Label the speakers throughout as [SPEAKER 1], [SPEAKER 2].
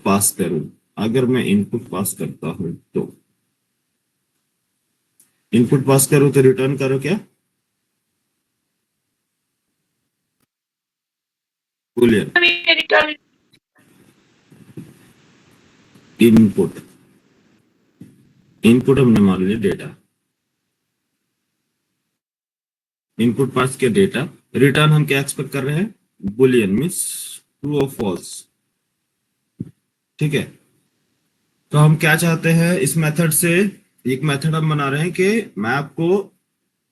[SPEAKER 1] पास करूं, अगर मैं इनपुट पास करता हूं तो इनपुट पास करो तो रिटर्न करो क्या? Boolean
[SPEAKER 2] return
[SPEAKER 1] input. इनपुट हमने मान लिया डेटा, इनपुट पास किया डेटा, रिटर्न हम क्या एक्सपेक्ट कर रहे हैं? बुलियन मीन्स ट्रू और फॉल्स। ठीक है, तो हम क्या चाहते हैं इस मेथड से? एक मेथड हम बना रहे हैं कि मैं आपको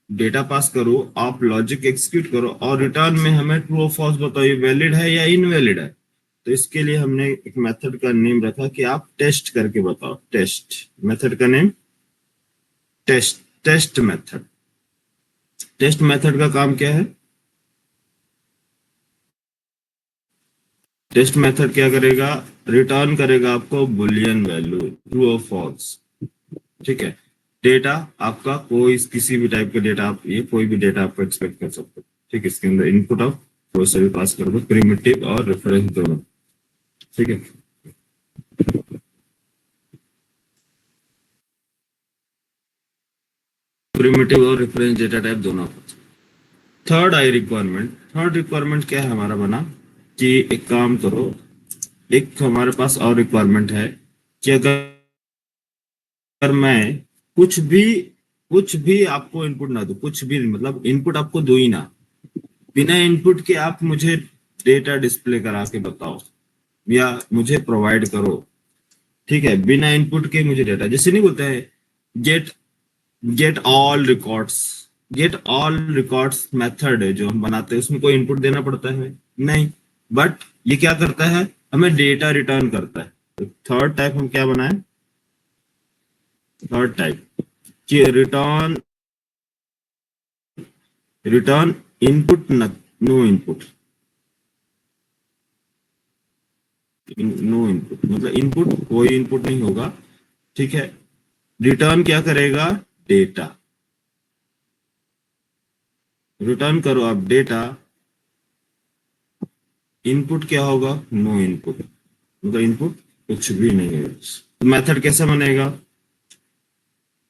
[SPEAKER 1] डेटा पास करूं, आप लॉजिक एग्जीक्यूट करो और रिटर्न में हमें ट्रू और फॉल्स बताओ, ये वैलिड है या इनवैलिड है। तो इसके लिए हमने एक मेथड का नेम रखा कि आप टेस्ट करके बताओ। टेस्ट मेथड का name test. Test method. Test method का काम क्या है? टेस्ट मेथड क्या करेगा? रिटर्न करेगा आपको बुलियन वैल्यू, ट्रू और फॉल्स। ठीक है, डेटा आपका कोई किसी भी टाइप का डेटा, आप ये कोई भी डेटा आप एक्सपेक्ट कर सकते हो। ठीक है, इसके अंदर इनपुट आप प्रोसेसर भी पास कर दो, प्रिमिटिव और रेफरेंस दोनों। ठीक है, प्रिमिटिव और रेफरेंस डेटा टाइप दोनों। थर्ड रिक्वायरमेंट क्या है हमारा बना कि एक काम करो, एक हमारे पास और रिक्वायरमेंट है कि अगर मैं कुछ भी कुछ भी आपको इनपुट ना दूं, कुछ भी मतलब इनपुट आपको दो ही ना, बिना इनपुट के आप मुझे डेटा डिस्प्ले करा के बताओ या मुझे प्रोवाइड करो। ठीक है, बिना इनपुट के मुझे डेटा, जैसे नहीं बोलते हैं get get all records. Get all records method है जो हम बनाते हैं, उसमें कोई इनपुट देना पड़ता है? नहीं। बट ये क्या करता है? हमें डेटा रिटर्न करता है। तो थर्ड टाइप हम क्या बनाए? थर्ड टाइप कि return return input, no input. No input मतलब इनपुट, कोई इनपुट नहीं होगा। ठीक है, रिटर्न क्या करेगा? डेटा। रिटर्न करो आप डेटा, इनपुट क्या होगा? नो इनपुट मतलब इनपुट कुछ भी नहीं है। तो मेथड कैसा बनेगा?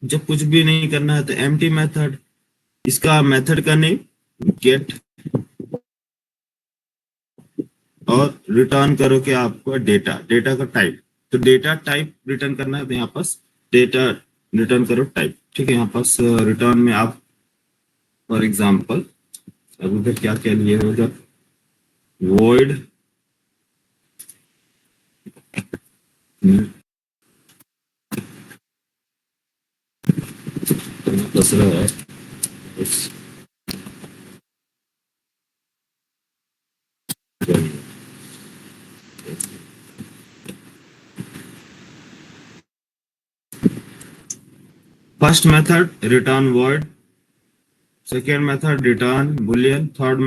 [SPEAKER 1] जब कुछ भी नहीं करना है तो एम्प्टी मेथड। इसका मेथड का नेम गेट, और रिटर्न करो क्या आपको? डेटा। डेटा का टाइप, तो डेटा टाइप रिटर्न करना है तो यहाँ पास डेटा रिटर्न करो टाइप। ठीक है, यहाँ पास रिटर्न में आप फॉर एग्जाम्पल अब उधर क्या क्या लिए हो, उधर वॉइड दूसरा है first method return word, second method return Boolean, third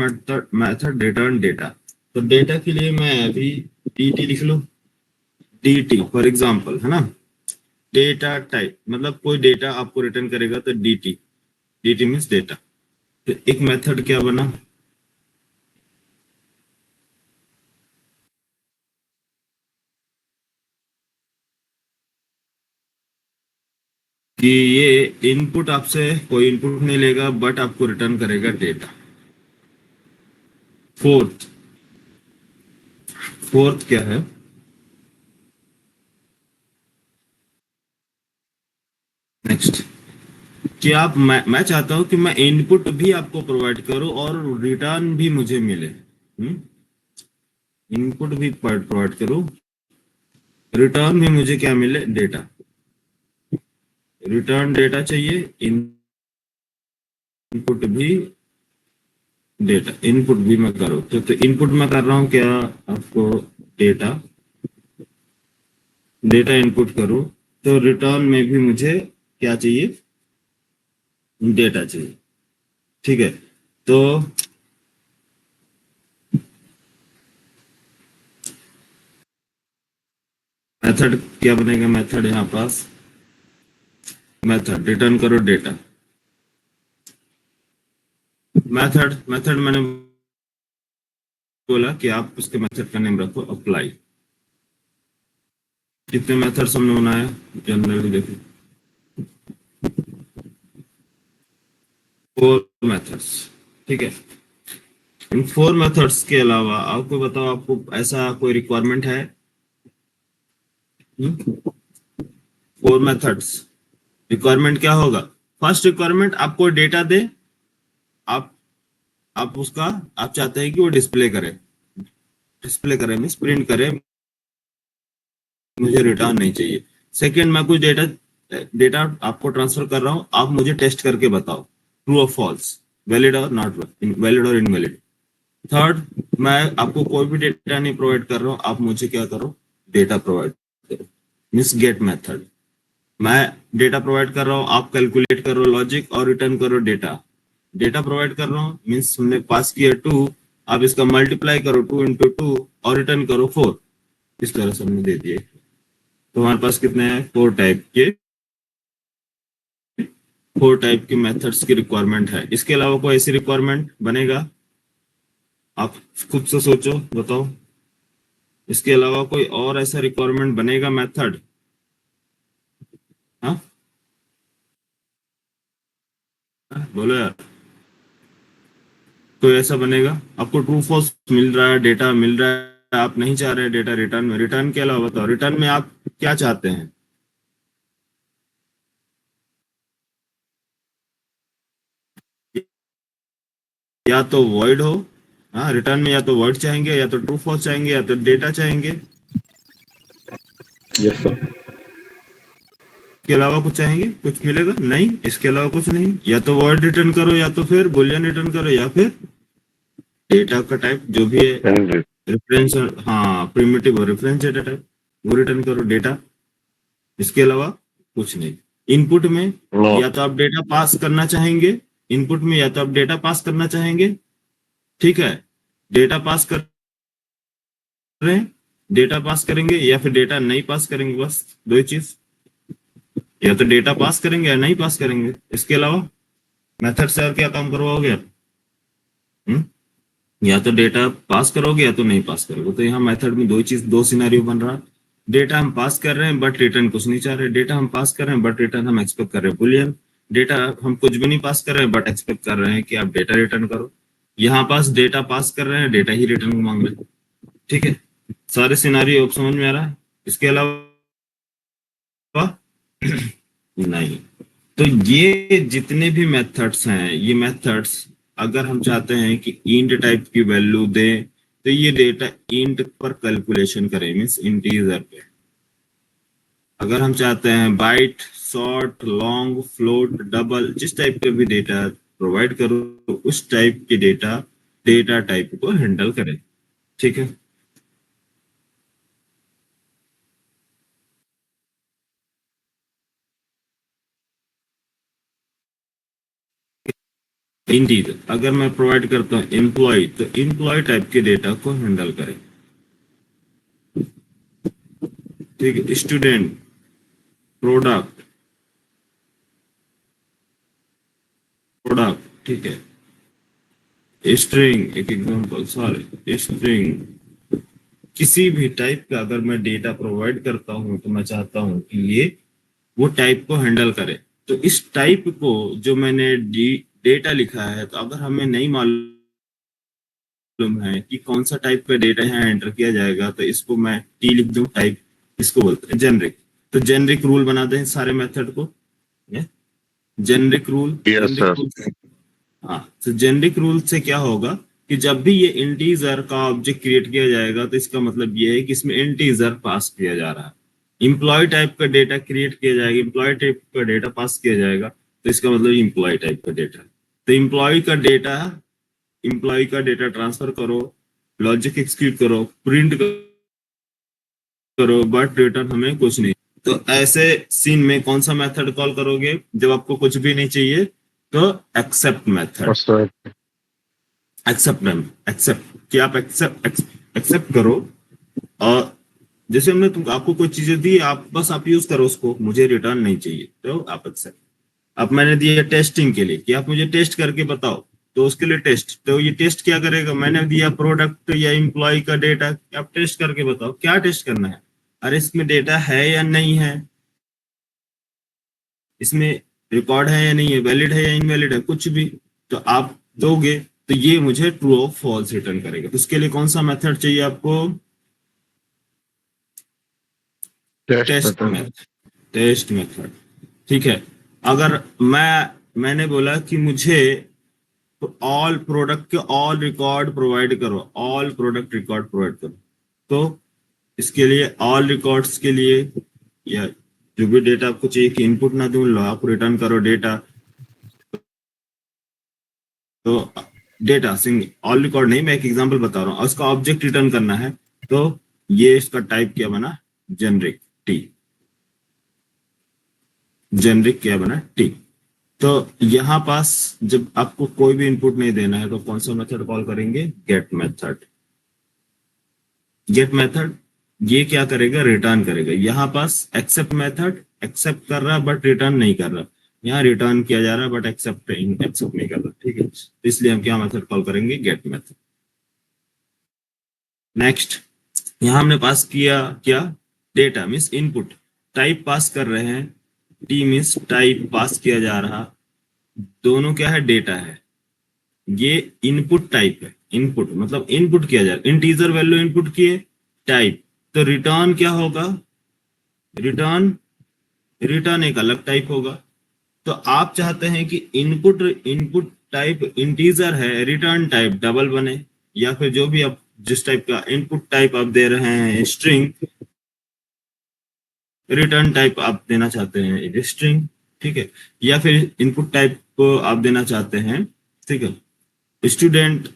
[SPEAKER 1] method return data. तो डेटा के लिए मैं अभी dt लिख लूं। dt फॉर एग्जांपल है ना, डेटा टाइप मतलब कोई डेटा आपको रिटर्न करेगा तो dt। dt means data. तो एक मेथड क्या बना कि ये इनपुट आपसे कोई इनपुट नहीं लेगा बट आपको रिटर्न करेगा डेटा। फोर्थ फोर्थ क्या है? नेक्स्ट कि आप मैं चाहता हूं कि मैं इनपुट भी आपको प्रोवाइड करूं और रिटर्न भी मुझे मिले। इनपुट भी प्रोवाइड करूं, रिटर्न भी मुझे क्या मिले? डेटा। रिटर्न डेटा चाहिए, इनपुट भी डेटा। इनपुट भी मैं करूँ तो इनपुट मैं कर रहा हूँ क्या आपको? डेटा। डेटा इनपुट करूँ तो रिटर्न में भी मुझे क्या चाहिए? डेटा चाहिए। ठीक है, तो मेथड क्या बनेगा? मेथड यहाँ पास मेथड रिटर्न करो डेटा। मेथड मैंने बोला कि आप उसके मेथड का नेम रखो अप्लाई। कितने मेथड्स हमने बनाए जनरली देखो, 4 मेथड्स। ठीक है, इन 4 मेथड्स के अलावा आपको बताओ, आपको ऐसा कोई रिक्वायरमेंट है? 4 मेथड्स, रिक्वायरमेंट क्या होगा? फर्स्ट रिक्वायरमेंट, आपको डेटा दे, आप आप उसका आप चाहते हैं कि वो डिस्प्ले करे मीन्स प्रिंट करे, मुझे रिटर्न नहीं चाहिए। सेकंड, मैं कुछ डेटा डेटा आपको ट्रांसफर कर रहा हूँ, आप मुझे टेस्ट करके बताओ ट्रू और फॉल्स, वैलिड और नॉट वैलिड और इनवैलिड। थर्ड, मैं आपको कोई भी डेटा नहीं प्रोवाइड कर रहा हूँ, आप मुझे क्या करो, डेटा प्रोवाइड करो, मीन्स गेट मेथड। मैं डेटा प्रोवाइड कर रहा हूँ, आप कैलकुलेट करो लॉजिक और रिटर्न करो डेटा। डेटा प्रोवाइड कर रहा हूँ मीन्स हमने पास किया 2, आप इसका मल्टीप्लाई करो 2 into 2 और रिटर्न करो 4। इस तरह से हमने दे दिए। तो हमारे पास कितने हैं? 4 टाइप के मेथड्स की रिक्वायरमेंट है। इसके अलावा कोई ऐसी रिक्वायरमेंट बनेगा? आप खुद से सोचो, बताओ, इसके अलावा कोई और ऐसा रिक्वायरमेंट बनेगा मेथड? हाँ, बोलो यार, कोई ऐसा बनेगा? आपको ट्रू फॉल्स मिल रहा है, डेटा मिल रहा है, आप नहीं चाह रहे डेटा रिटर्न में, रिटर्न के अलावा बताओ, रिटर्न में आप क्या चाहते हैं? या तो वॉइड हो, हाँ, रिटर्न में या तो वर्ड चाहेंगे, या तो ट्रू फॉल्स चाहेंगे, या तो डेटा चाहेंगे।
[SPEAKER 2] Yes sir.
[SPEAKER 1] इसके अलावा कुछ चाहेंगे? कुछ मिलेगा नहीं, इसके अलावा कुछ नहीं। या तो वर्ड रिटर्न करो, या तो फिर बुलियन रिटर्न करो, या फिर डेटा का टाइप जो भी है, रेफरेंस, हाँ, प्रिमिटिव रेफरेंस डेटा टाइप, वो रिटर्न करो डेटा। इसके अलावा कुछ नहीं। इनपुट में
[SPEAKER 2] नो
[SPEAKER 1] या तो आप डेटा पास करना चाहेंगे, इनपुट में या तो आप डेटा पास करना चाहेंगे, ठीक है, डेटा पास कर रहे हैं, डेटा पास करेंगे या फिर डेटा नहीं पास करेंगे, बस दो ही चीज, या तो डेटा पास करेंगे या नहीं पास करेंगे। इसके अलावा मेथड से और क्या काम करवाओगे आप? हम्म? या तो डेटा पास करोगे या तो नहीं पास करोगे। तो यहाँ मेथड में दो चीज, दो सिनेरियो बन रहा है। डेटा हम पास कर रहे हैं बट रिटर्न कुछ नहीं चाह रहे, डेटा हम पास कर रहे हैं बट रिटर्न हम एक्सपेक्ट कर रहे हैं बुलियन, डेटा हम कुछ भी नहीं पास कर रहे हैं बट एक्सपेक्ट कर रहे हैं कि आप डेटा रिटर्न करो। यहाँ पास डेटा पास कर रहे हैं, डेटा ही रिटर्न मांग रहे हैं। ठीक है, सारे सिनारियो अब समझ में आ रहा है? इसके अलावा नहीं। तो ये जितने भी मेथड्स हैं, ये मेथड्स अगर हम चाहते हैं कि इंट टाइप की वैल्यू दें, तो ये डेटा इंट पर कैलकुलेशन करें मीन्स इंटीजर पे। अगर हम चाहते हैं byte, short, long, float, double, जिस टाइप का भी डेटा प्रोवाइड करो, तो उस टाइप के डेटा डेटा टाइप को हैंडल करें। ठीक है, इंटीजर अगर मैं प्रोवाइड करता हूँ एम्प्लॉय, तो एम्प्लॉय टाइप के डेटा को हैंडल करें। ठीक है, स्टूडेंट, प्रोडक्ट, प्रोडक्ट, ठीक है, स्ट्रिंग, एक एग्जांपल, सॉरी, स्ट्रिंग, किसी भी टाइप का अगर मैं डेटा प्रोवाइड करता हूं तो मैं चाहता हूं कि ये वो टाइप को हैंडल करे। तो इस टाइप को जो मैंने डेटा लिखा है, तो अगर हमें नहीं मालूम है कि कौन सा टाइप का डेटा यहाँ एंटर किया जाएगा, तो इसको मैं टी लिख दूं, टाइप, इसको बोलते हैं जेनरिक। तो जेनरिक रूल बना दें सारे मेथड को, generic rule,
[SPEAKER 2] yes
[SPEAKER 1] generic
[SPEAKER 2] sir.
[SPEAKER 1] Rule. हाँ, तो जेनरिक रूल से क्या होगा कि जब भी ये इंटीजर का ऑब्जेक्ट क्रिएट किया जाएगा, तो इसका मतलब ये है कि इसमें इंटीजर पास किया जा रहा है। इम्प्लॉय टाइप का डेटा क्रिएट किया जाएगा, इम्प्लॉय टाइप का डेटा पास किया जाएगा, तो इसका मतलब इम्प्लॉय टाइप का डेटा। तो इम्प्लॉय का डेटा ट्रांसफर करो, लॉजिक एक्सिक्यूट करो, प्रिंट करो, बट रिटर्न हमें कुछ नहीं। तो ऐसे सीन में कौन सा मेथड कॉल करोगे जब आपको कुछ भी नहीं चाहिए? तो accept method.
[SPEAKER 2] Yes sir.
[SPEAKER 1] Accept ma'am, accept कि आप एक्सेप्ट एक्सेप्ट करो। और जैसे हमने तुम आपको कोई चीजें दी, आप यूज करो उसको, मुझे रिटर्न नहीं चाहिए, तो आप एक्सेप्ट। अब मैंने दिया टेस्टिंग के लिए कि आप मुझे टेस्ट करके बताओ, तो उसके लिए टेस्ट, तो ये टेस्ट क्या करेगा? मैंने दिया प्रोडक्ट या एम्प्लॉय का डेटा, आप टेस्ट करके बताओ क्या टेस्ट करना है। अरे इसमें डेटा है या नहीं है, इसमें रिकॉर्ड है या नहीं है, वैलिड है या इनवैलिड है, कुछ भी तो आप दोगे तो ये मुझे ट्रू और फॉल्स रिटर्न करेगा। तो उसके लिए कौन सा मेथड चाहिए आपको?
[SPEAKER 2] Test
[SPEAKER 1] test
[SPEAKER 2] method.
[SPEAKER 1] Method. Test method, ठीक है। अगर मैंने बोला कि मुझे ऑल प्रोडक्ट के ऑल रिकॉर्ड प्रोवाइड करो, ऑल प्रोडक्ट रिकॉर्ड प्रोवाइड करो, तो इसके लिए ऑल रिकॉर्ड्स के लिए या जो भी डेटा आपको चाहिए कि इनपुट ना दूं, लो आप रिटर्न करो डेटा। तो डेटा सिंगल ऑल रिकॉर्ड नहीं, मैं एक एग्जांपल बता रहा हूँ, और उसका ऑब्जेक्ट रिटर्न करना है, तो ये इसका टाइप क्या बना? Generic T. जेनरिक क्या बना? टी। तो यहाँ पास जब आपको कोई भी इनपुट नहीं देना है तो कौन सा मेथड कॉल करेंगे? Get method. गेट मेथड ये क्या करेगा? रिटर्न करेगा। यहाँ पास एक्सेप्ट मेथड एक्सेप्ट कर रहा बट रिटर्न नहीं कर रहा, यहाँ रिटर्न किया जा रहा है बट एक्सेप्ट एक्सेप्ट नहीं कर रहा, ठीक है। तो इसलिए हम क्या मेथड कॉल करेंगे? Get method. नेक्स्ट, यहाँ हमने पास किया क्या? Data means input. टाइप पास कर रहे हैं, टी मीन्स टाइप पास किया जा रहा, दोनों क्या है? डेटा है। ये इनपुट टाइप है, इनपुट मतलब इनपुट किया जा रहा है, इंटीजर वैल्यू इनपुट किए, टाइप। तो रिटर्न क्या होगा? रिटर्न, रिटर्न एक अलग टाइप होगा। तो आप चाहते हैं कि इनपुट इनपुट टाइप इंटीजर है, रिटर्न टाइप डबल बने, या फिर जो भी आप जिस टाइप का इनपुट टाइप आप दे रहे हैं स्ट्रिंग, रिटर्न टाइप आप देना चाहते हैं स्ट्रिंग, ठीक है। या फिर इनपुट टाइप को आप देना चाहते हैं, ठीक है, स्टूडेंट,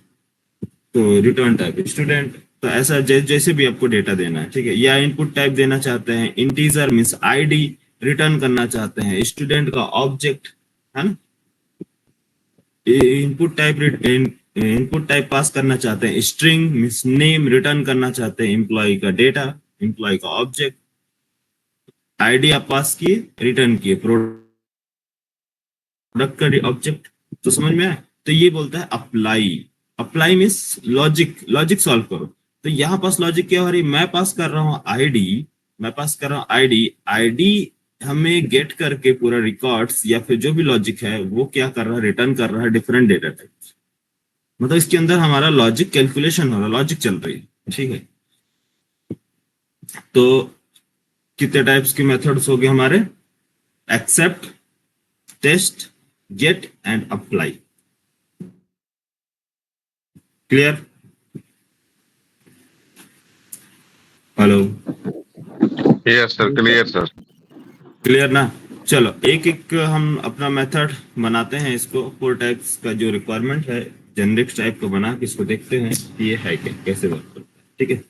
[SPEAKER 1] तो रिटर्न टाइप स्टूडेंट। तो ऐसा जैसे भी आपको डेटा देना है, ठीक है। या इनपुट टाइप देना चाहते हैं इंटीजर मींस आईडी, रिटर्न करना चाहते हैं स्टूडेंट का ऑब्जेक्ट, है ना। इनपुट टाइप पास करना चाहते हैं स्ट्रिंग मींस नेम, रिटर्न करना चाहते हैं एम्प्लॉय का डेटा, एम्प्लॉय का ऑब्जेक्ट। आईडी आप पास किए, रिटर्न किए प्रोडक्ट का ऑब्जेक्ट। तो समझ में आया? तो ये बोलता है apply. Apply means logic, logic solve करो। तो यहाँ पास लॉजिक क्या हो रही? मैं पास कर रहा हूँ आईडी, मैं पास कर रहा हूँ आईडी, आईडी हमें गेट करके पूरा रिकॉर्ड्स या फिर जो भी लॉजिक है वो क्या कर रहा है? रिटर्न कर रहा है डिफरेंट डेटा टाइप। मतलब इसके अंदर हमारा लॉजिक कैलकुलेशन हो रहा है, लॉजिक चल रही है, ठीक है। तो कितने टाइप्स के मेथड्स हो गए हमारे? Accept, test, get and apply. Clear? Hello?
[SPEAKER 2] Yes sir, clear sir.
[SPEAKER 1] Clear ना? चलो एक एक हम अपना मेथड बनाते हैं, इसको फोर टाइप्स का जो रिक्वायरमेंट है जेनरिक टाइप को बना के इसको देखते हैं ये है क्या, कैसे वर्क करता है, ठीक है।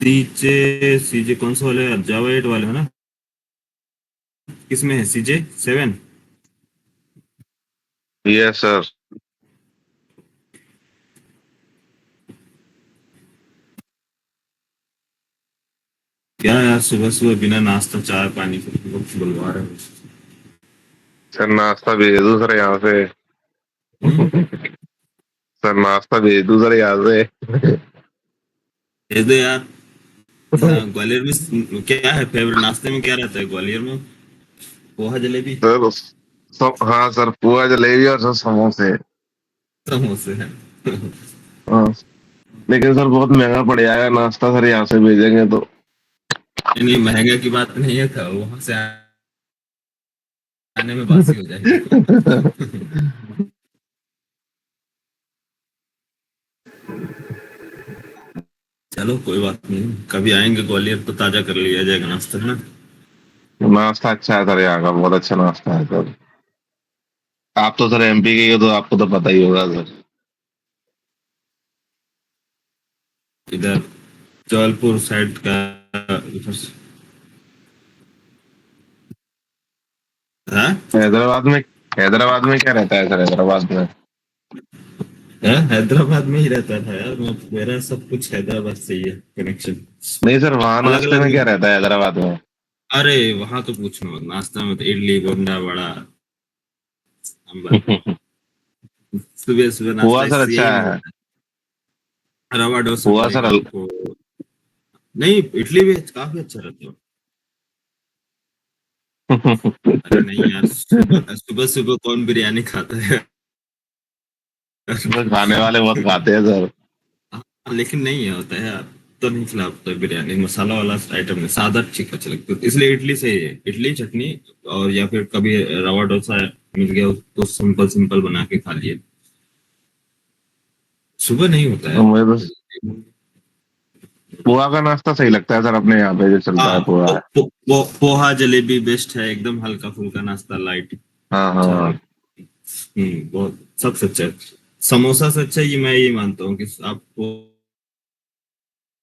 [SPEAKER 1] सीजे, सीजे कौन सा वाले? जावा 8 वाले हो ना? किसमें है सीजे 7?
[SPEAKER 2] Yes sir.
[SPEAKER 1] क्या यार, सुबह सुबह बिना नाश्ता चाय पानी के बुलवा रहे हो?
[SPEAKER 2] सर नाश्ता भेज दो सर यहाँ से।
[SPEAKER 1] हम्म?
[SPEAKER 2] सर नाश्ता भेज दो सर यहाँ से।
[SPEAKER 1] भेज दो यार। ग्वालियर में क्या है फेवरेट नाश्ते में, क्या रहता है ग्वालियर में? पोहा जलेबी?
[SPEAKER 2] सर सब, हाँ सर, पोहा जलेबी और सर समोसे।
[SPEAKER 1] समोसे हैं?
[SPEAKER 2] हाँ, लेकिन सर बहुत महंगा पड़ जाएगा नाश्ता सर यहाँ से भेजेंगे तो।
[SPEAKER 1] नहीं, महंगा की बात नहीं है था, वहां से आने में बासी हो जाएगी। चलो कोई बात नहीं, कभी आएंगे ग्वालियर तो ताजा कर लिया जाएगा नाश्ता, है ना।
[SPEAKER 2] नाश्ता अच्छा है सर, यहाँ का बहुत अच्छा नाश्ता है सर। आप तो सर एमपी के ही हो तो आपको तो पता ही होगा सर।
[SPEAKER 1] इधर जबलपुर साइड का इधर हाँ?
[SPEAKER 2] हैदराबाद में, हैदराबाद में क्या रहता है सर हैदराबाद में?
[SPEAKER 1] है, हैदराबाद में ही रहता था यार मैं, मेरा सब कुछ हैदराबाद से ही है कनेक्शन।
[SPEAKER 2] नहीं सर, वहाँ
[SPEAKER 1] अलग
[SPEAKER 2] नाश्ते
[SPEAKER 1] अलग
[SPEAKER 2] में
[SPEAKER 1] नहीं,
[SPEAKER 2] क्या रहता है हैदराबाद में?
[SPEAKER 1] अरे वहां तो पूछो मत, नाश्ता में तो इडली बोंडा वड़ा सांभर, सुबह सुबह
[SPEAKER 2] पोहा
[SPEAKER 1] नाश्ता
[SPEAKER 2] सर अच्छा
[SPEAKER 1] सेम
[SPEAKER 2] है।
[SPEAKER 1] होता है, रवा डोसा
[SPEAKER 2] पोहा सर
[SPEAKER 1] मिलेगा आपको। नहीं, इडली भी काफी अच्छा रहता है। अरे नहीं यार, सुबह सुबह सुबह कौन बिरयानी खाता है?
[SPEAKER 2] खाने वाले बहुत खाते हैं सर।
[SPEAKER 1] हाँ, लेकिन नहीं है होता है यार, तो नहीं खिलाता बिरयानी, मसाला वाला आइटम नहीं, सादा ठीक अच्छा लगता है, इसलिए इडली सही है, इडली चटनी। और या फिर कभी रवा डोसा मिल गया तो सिंपल सिंपल बना के खा लिए, सुबह नहीं होता है।
[SPEAKER 2] मुझे तो पोहा का नाश्ता सही लगता है सर, अपने यहाँ पे जो चलता है
[SPEAKER 1] हाँ,
[SPEAKER 2] पोहा।
[SPEAKER 1] पोहा जलेबी बेस्ट है, एकदम हल्का फुल्का नाश्ता, लाइट
[SPEAKER 2] हाँ हाँ
[SPEAKER 1] अच्छा।
[SPEAKER 2] हाँ।
[SPEAKER 1] बहुत सबसे अच्छा है। समोसा से अच्छा ये मैं ये मानता हूँ कि आप पोहा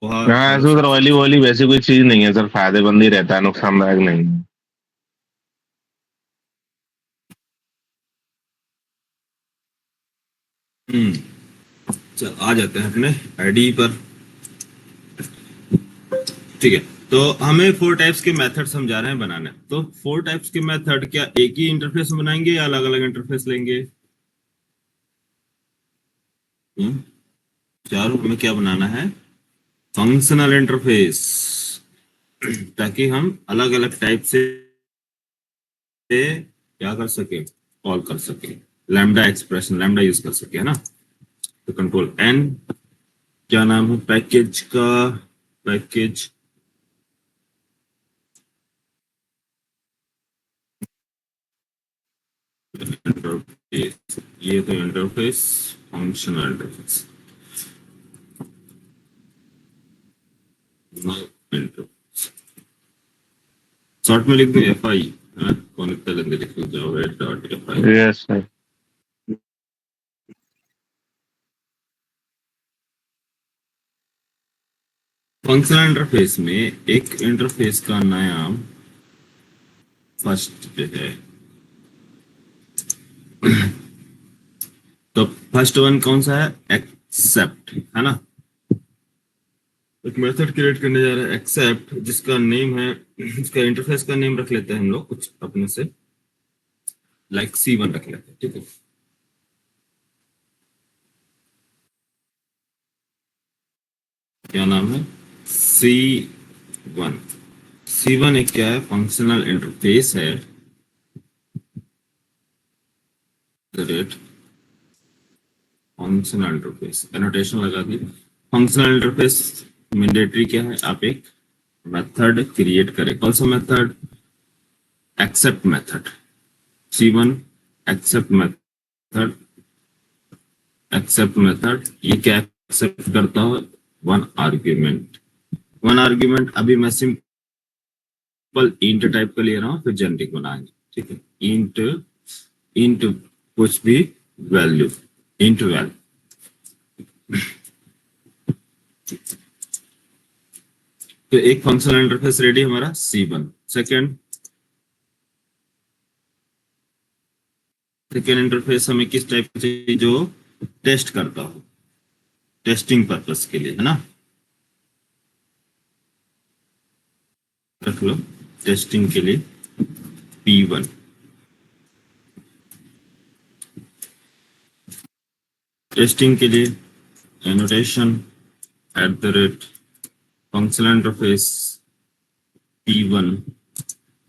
[SPEAKER 2] हाँ,
[SPEAKER 1] मतलब
[SPEAKER 2] ऐसे सर
[SPEAKER 1] सबसे
[SPEAKER 2] ऑयली
[SPEAKER 1] अच्छा।
[SPEAKER 2] वॉयली वैसी कोई चीज नहीं है सर, फायदेमंद ही रहता है, नुकसानदायक नहीं है।
[SPEAKER 1] हम्म। चल आ जाते हैं अपने आईडी पर। ठीक है, तो हमें फोर टाइप्स के मेथड समझा रहे हैं बनाने, तो फोर टाइप्स के मेथड क्या एक ही इंटरफेस में बनाएंगे या अलग अलग इंटरफेस लेंगे? हम्म, चारों हमें क्या बनाना है? फंक्शनल इंटरफेस, ताकि हम अलग अलग टाइप से क्या कर सके, कॉल कर सके, लैम्डा एक्सप्रेशन लैम्डा यूज कर सके, है ना? तो कंट्रोल एन, क्या नाम है पैकेज का? पैकेज इंटरफेस, ये तो इंटरफेस, फंक्शनल इंटरफेस, शॉर्ट में लिख दो एफ आई, कौन इतना गंदे लिख जाओ, dot F I.
[SPEAKER 2] Yes sir.
[SPEAKER 1] Functional interface में एक इंटरफेस का नाम फर्स्ट है, तो फर्स्ट वन कौन सा है? एक्सेप्ट, है ना? एक मेथड क्रिएट करने जा रहे हैं एक्सेप्ट, जिसका नेम है, इसका इंटरफेस का नेम रख लेते हैं हम लोग कुछ अपने से, लाइक सी वन रख लेते हैं, ठीक है? क्या नाम है? सी वन। सी वन एक क्या है? फंक्शनल इंटरफेस है, रेट फंक्शनल इंटरफेस एनोटेशन लगा दी। फंक्शनल इंटरफेस मैंडेटरी क्या है? आप एक मेथड क्रिएट करें, कौन सा method? Accept method, C one accept method. Accept method ये क्या एक्सेप्ट करता है? One argument. वन आर्ग्यूमेंट अभी मैं सिंपल इंट टाइप का ले रहा हूँ, फिर जेनरिक बनाएंगे, ठीक है? इंट, इंट कुछ भी वैल्यू, इंट वैल्यू। तो एक फंक्शनल इंटरफेस रेडी हमारा सी वन। सेकेंड, सेकेंड इंटरफेस हमें किस टाइप का चाहिए? जो टेस्ट करता हो, टेस्टिंग पर्पस के लिए, है ना? रख लो टेस्टिंग के लिए पी वन। टेस्टिंग के लिए annotation at the rate functional interface P one.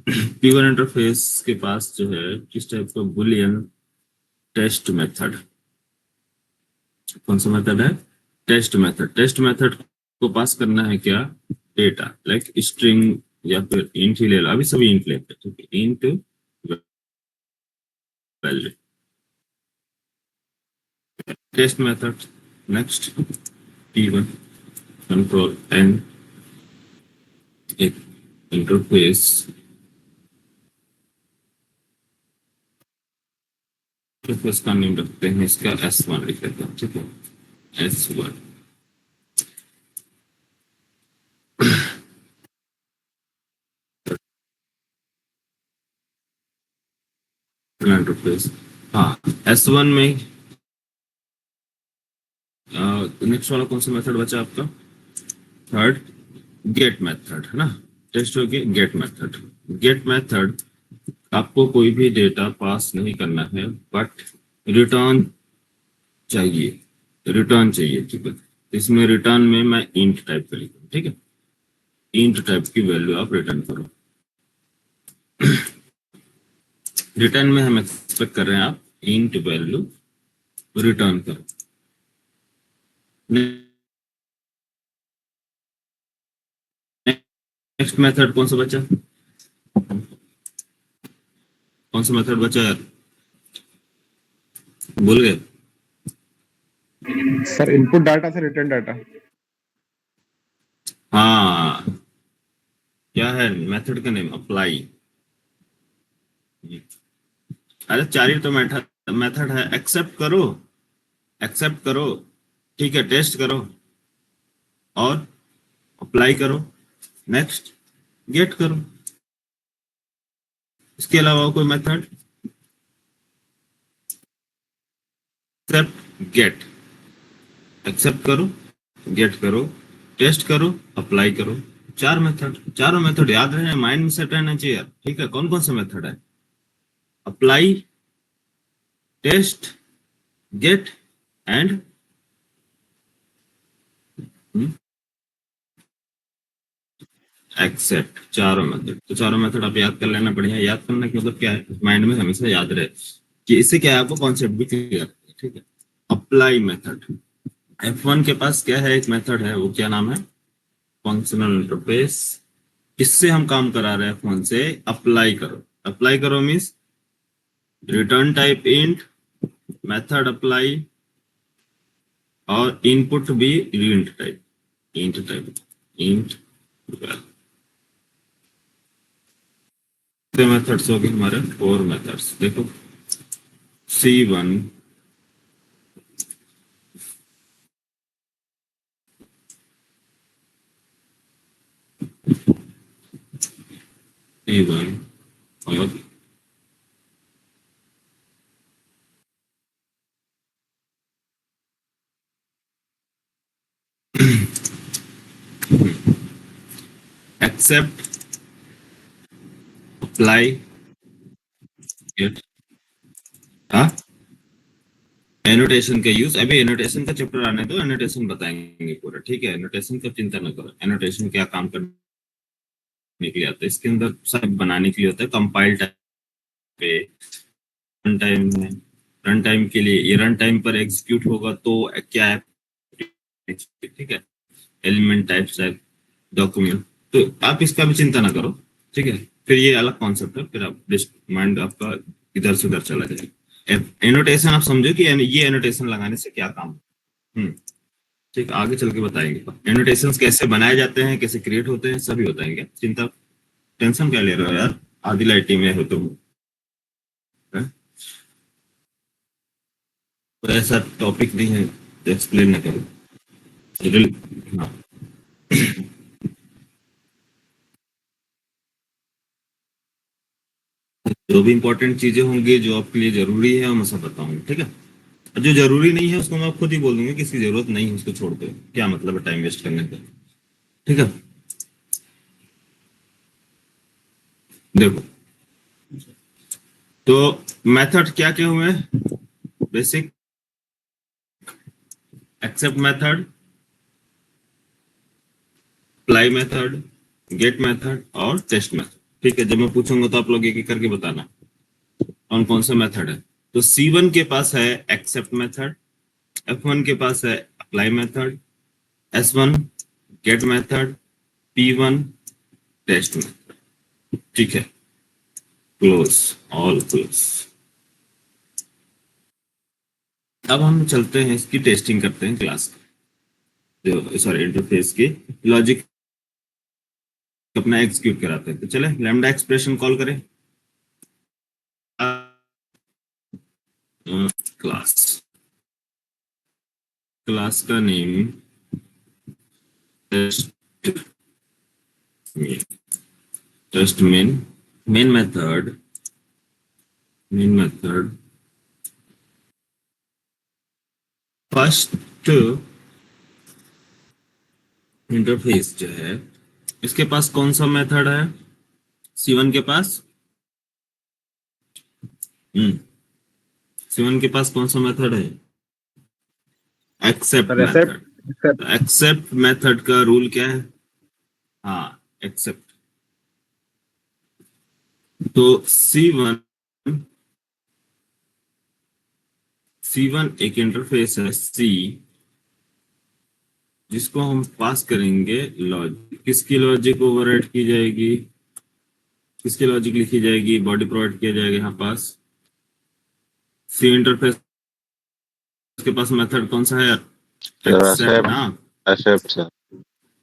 [SPEAKER 1] P one interface के पास जो है किस टाइप का? Boolean test method. कौन सा मेथड है? Test method. टेस्ट मेथड को पास करना है क्या? डेटा, लाइक स्ट्रिंग या फिर इंट ही ले लो, अभी सभी इंट लेते हैं, ठीक है? Int value test method. Next P one control N, एक इंटरफेस, इंटरफेस का नेम रखते हैं इसका एस वन लिख लेते हैं, ठीक है? S one interface. हाँ, एस वन में नेक्स्ट वाला कौन सा मेथड बचा आपका? थर्ड, गेट मेथड, है ना? टेस्ट हो गया गेट मेथड। गेट मेथड आपको कोई भी डेटा पास नहीं करना है, बट रिटर्न चाहिए, ठीक है। इसमें रिटर्न में मैं इंट टाइप कर लिखूँ, ठीक है। इंट टाइप की वैल्यू आप रिटर्न करो। रिटर्न में हम एक्सपेक्ट कर रहे हैं आप इंट वैल्यू रिटर्न करो। नेक्स्ट मेथड कौन सा बचा? कौन सा मेथड बचा यार, भूल गए?
[SPEAKER 3] सर इनपुट डाटा से रिटर्न डाटा।
[SPEAKER 1] हाँ, क्या है मेथड का नेम? अप्लाई। अरे चार ही तो मेथड है। एक्सेप्ट करो, ठीक है, टेस्ट करो और अप्लाई करो, नेक्स्ट गेट करो। इसके अलावा कोई मेथड? एक्सेप्ट गेट, एक्सेप्ट करो, गेट करो, टेस्ट करो, अप्लाई करो। चार मेथड, चारों मेथड याद रहे, माइंड में सेट रहना चाहिए यार, ठीक है। कौन कौन सा मेथड है? Apply, test, get and accept. चारों मेथड, तो चारों मेथड आप याद कर लेना। बढ़िया, याद करना कि मतलब क्या है, माइंड में हमेशा याद रहे कि इससे क्या है, आपको कॉन्सेप्ट भी क्लियर है, ठीक है। अप्लाई मेथड, F1 के पास क्या है, एक मेथड है, वो क्या नाम है? Functional interface. इससे हम काम करा रहे हैं F1 से। अप्लाई करो, अप्लाई करो means return type int, method apply और इनपुट भी इंट मेथड्स हो गए हमारे 4 मेथड्स। देखो C1, C1 और एक्सेप्ट, अप्लाई, गेट। हाँ, एनोटेशन का यूज, अभी एनोटेशन का चैप्टर आने दो, एनोटेशन बताएंगे पूरा, ठीक है। एनोटेशन का चिंता न करो, एनोटेशन क्या काम करने के लिए आता है, इसके अंदर सब बनाने के लिए होता है। कंपाइल टाइम पे, रन टाइम में, रन टाइम के लिए ये रन टाइम पर एग्जीक्यूट होगा तो क्या है, ठीक है। एलिमेंट टाइप्स है, डॉक्यूमेंट, तो आप इसका भी चिंता ना करो, ठीक है। फिर ये अलग कॉन्सेप्ट है, फिर आप माइंड आपका इधर से उधर चला जाएगा। एनोटेशन आप समझो कि ये एनोटेशन लगाने से क्या काम है। ठीक, आगे चल के बताएंगे एनोटेशंस कैसे बनाए जाते हैं, कैसे क्रिएट होते हैं, सभी बताएंगे। चिंता, टेंशन क्या ले रहे हो यार, आधी लाइटिंग में हो तुम, है? तो ऐसा टॉपिक नहीं है तो एक्सप्लेन न करो। हाँ, जो भी इंपॉर्टेंट चीजें होंगी जो आपके लिए जरूरी है मैं सब बताऊंगा, ठीक है। और जो जरूरी नहीं है उसको मैं खुद ही बोल दूंगा कि इसकी जरूरत नहीं है, उसको छोड़ दो, क्या मतलब है टाइम वेस्ट करने का, ठीक है। देखो, तो मेथड क्या क्या हुए? Basic, accept method, apply method, get method और टेस्ट मेथड, ठीक है। जब मैं पूछूंगा तो आप लोग एक एक करके बताना कौन कौन सा मेथड है। तो C1 के पास है एक्सेप्ट मेथड, F1 के पास है apply method, S1 get method, P1 test method, ठीक है। Close, all close. अब हम चलते हैं, इसकी टेस्टिंग करते हैं क्लास की, सॉरी इंटरफेस की लॉजिक अपना एग्जीक्यूट कराते हैं। तो चले लैम्डा एक्सप्रेशन कॉल करें। क्लास, क्लास का name test main, test main, main method, main method first interface जो है, इसके पास कौन सा मेथड है? C1 के पास C1 के पास कौन सा मेथड है? Accept
[SPEAKER 3] sir accept
[SPEAKER 1] method.
[SPEAKER 3] Accept
[SPEAKER 1] accept method का रूल क्या है? हाँ, एक्सेप्ट। तो C1 एक इंटरफेस है C, जिसको हम पास करेंगे लॉजिक। किसकी लॉजिक ओवरराइड की जाएगी? किसकी लॉजिक लिखी जाएगी? बॉडी प्रोवाइड किया जाएगा यहाँ पास। सी इंटरफेस के पास मेथड कौन सा है?
[SPEAKER 2] सर
[SPEAKER 1] एक्सेप्ट
[SPEAKER 2] एक्सेप्ट
[SPEAKER 1] ना।
[SPEAKER 2] Accept sir.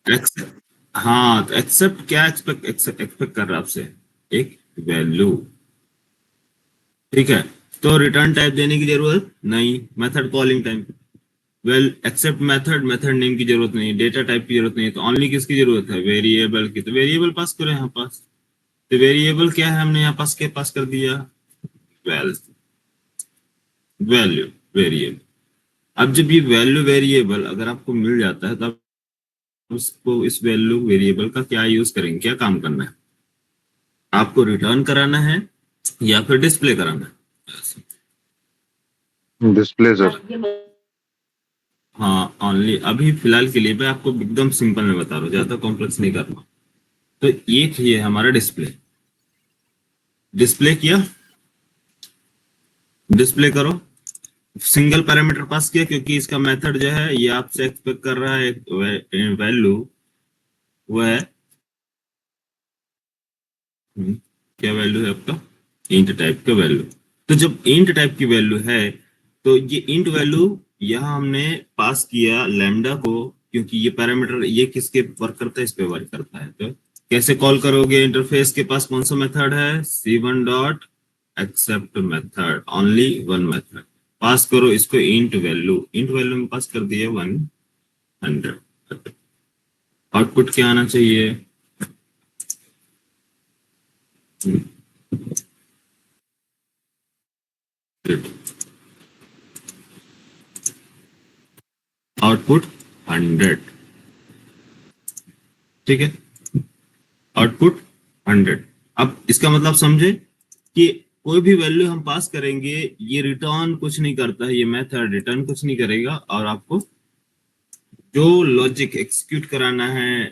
[SPEAKER 1] एक्सेप्ट। हाँ, तो एक्सेप्ट क्या एक्सपेक्ट कर रहा है आपसे? एक वैल्यू। ठीक है, तो रिटर्न टाइप देने की जरूरत नहीं, method calling time. Accept method, method name की जरूरत नहीं, डेटा टाइप की जरूरत नहीं, तो ओनली किसकी जरूरत है? वेरिएबल की। तो वेरिएबल पास करें यहाँ पास। तो वेरिएबल क्या है? हमने यहाँ पास कर दिया वैल वैल्यू वेरिएबल। अब जब ये वैल्यू वेरिएबल अगर आपको मिल जाता है, तब उसको, इस वैल्यू वेरिएबल का क्या यूज करेंगे, क्या काम करना है? आपको रिटर्न कराना है या फिर डिस्प्ले कराना है?
[SPEAKER 2] Display sir.
[SPEAKER 1] हाँ, ओनली। अभी फिलहाल के लिए मैं आपको एकदम सिंपल में बता रहा हूँ, ज्यादा कॉम्प्लेक्स नहीं कर रहा हूँ। तो एक ये हमारा डिस्प्ले। डिस्प्ले किया, डिस्प्ले करो। सिंगल पैरामीटर पास किया, क्योंकि इसका मेथड जो है ये आपसे एक्सपेक्ट कर रहा है वैल्यू। वो है क्या वैल्यू है आपका? इंट टाइप का वैल्यू। तो जब इंट टाइप की वैल्यू है, तो ये इंट वैल्यू यहाँ हमने पास किया लैम्डा को, क्योंकि ये पैरामीटर ये किसके वर्क करता है? इस पे वर्क करता है। तो कैसे कॉल करोगे? इंटरफेस के पास कौन सा मेथड है? C1 dot accept method, only one method. Pass करो इसको इंट वैल्यू में पास कर दिया 100। आउटपुट क्या आना चाहिए? आउटपुट 100। ठीक है, आउटपुट 100। अब इसका मतलब समझे कि कोई भी वैल्यू हम पास करेंगे, ये रिटर्न कुछ नहीं करता है, ये मेथड रिटर्न कुछ नहीं करेगा, और आपको जो लॉजिक एग्जीक्यूट कराना है,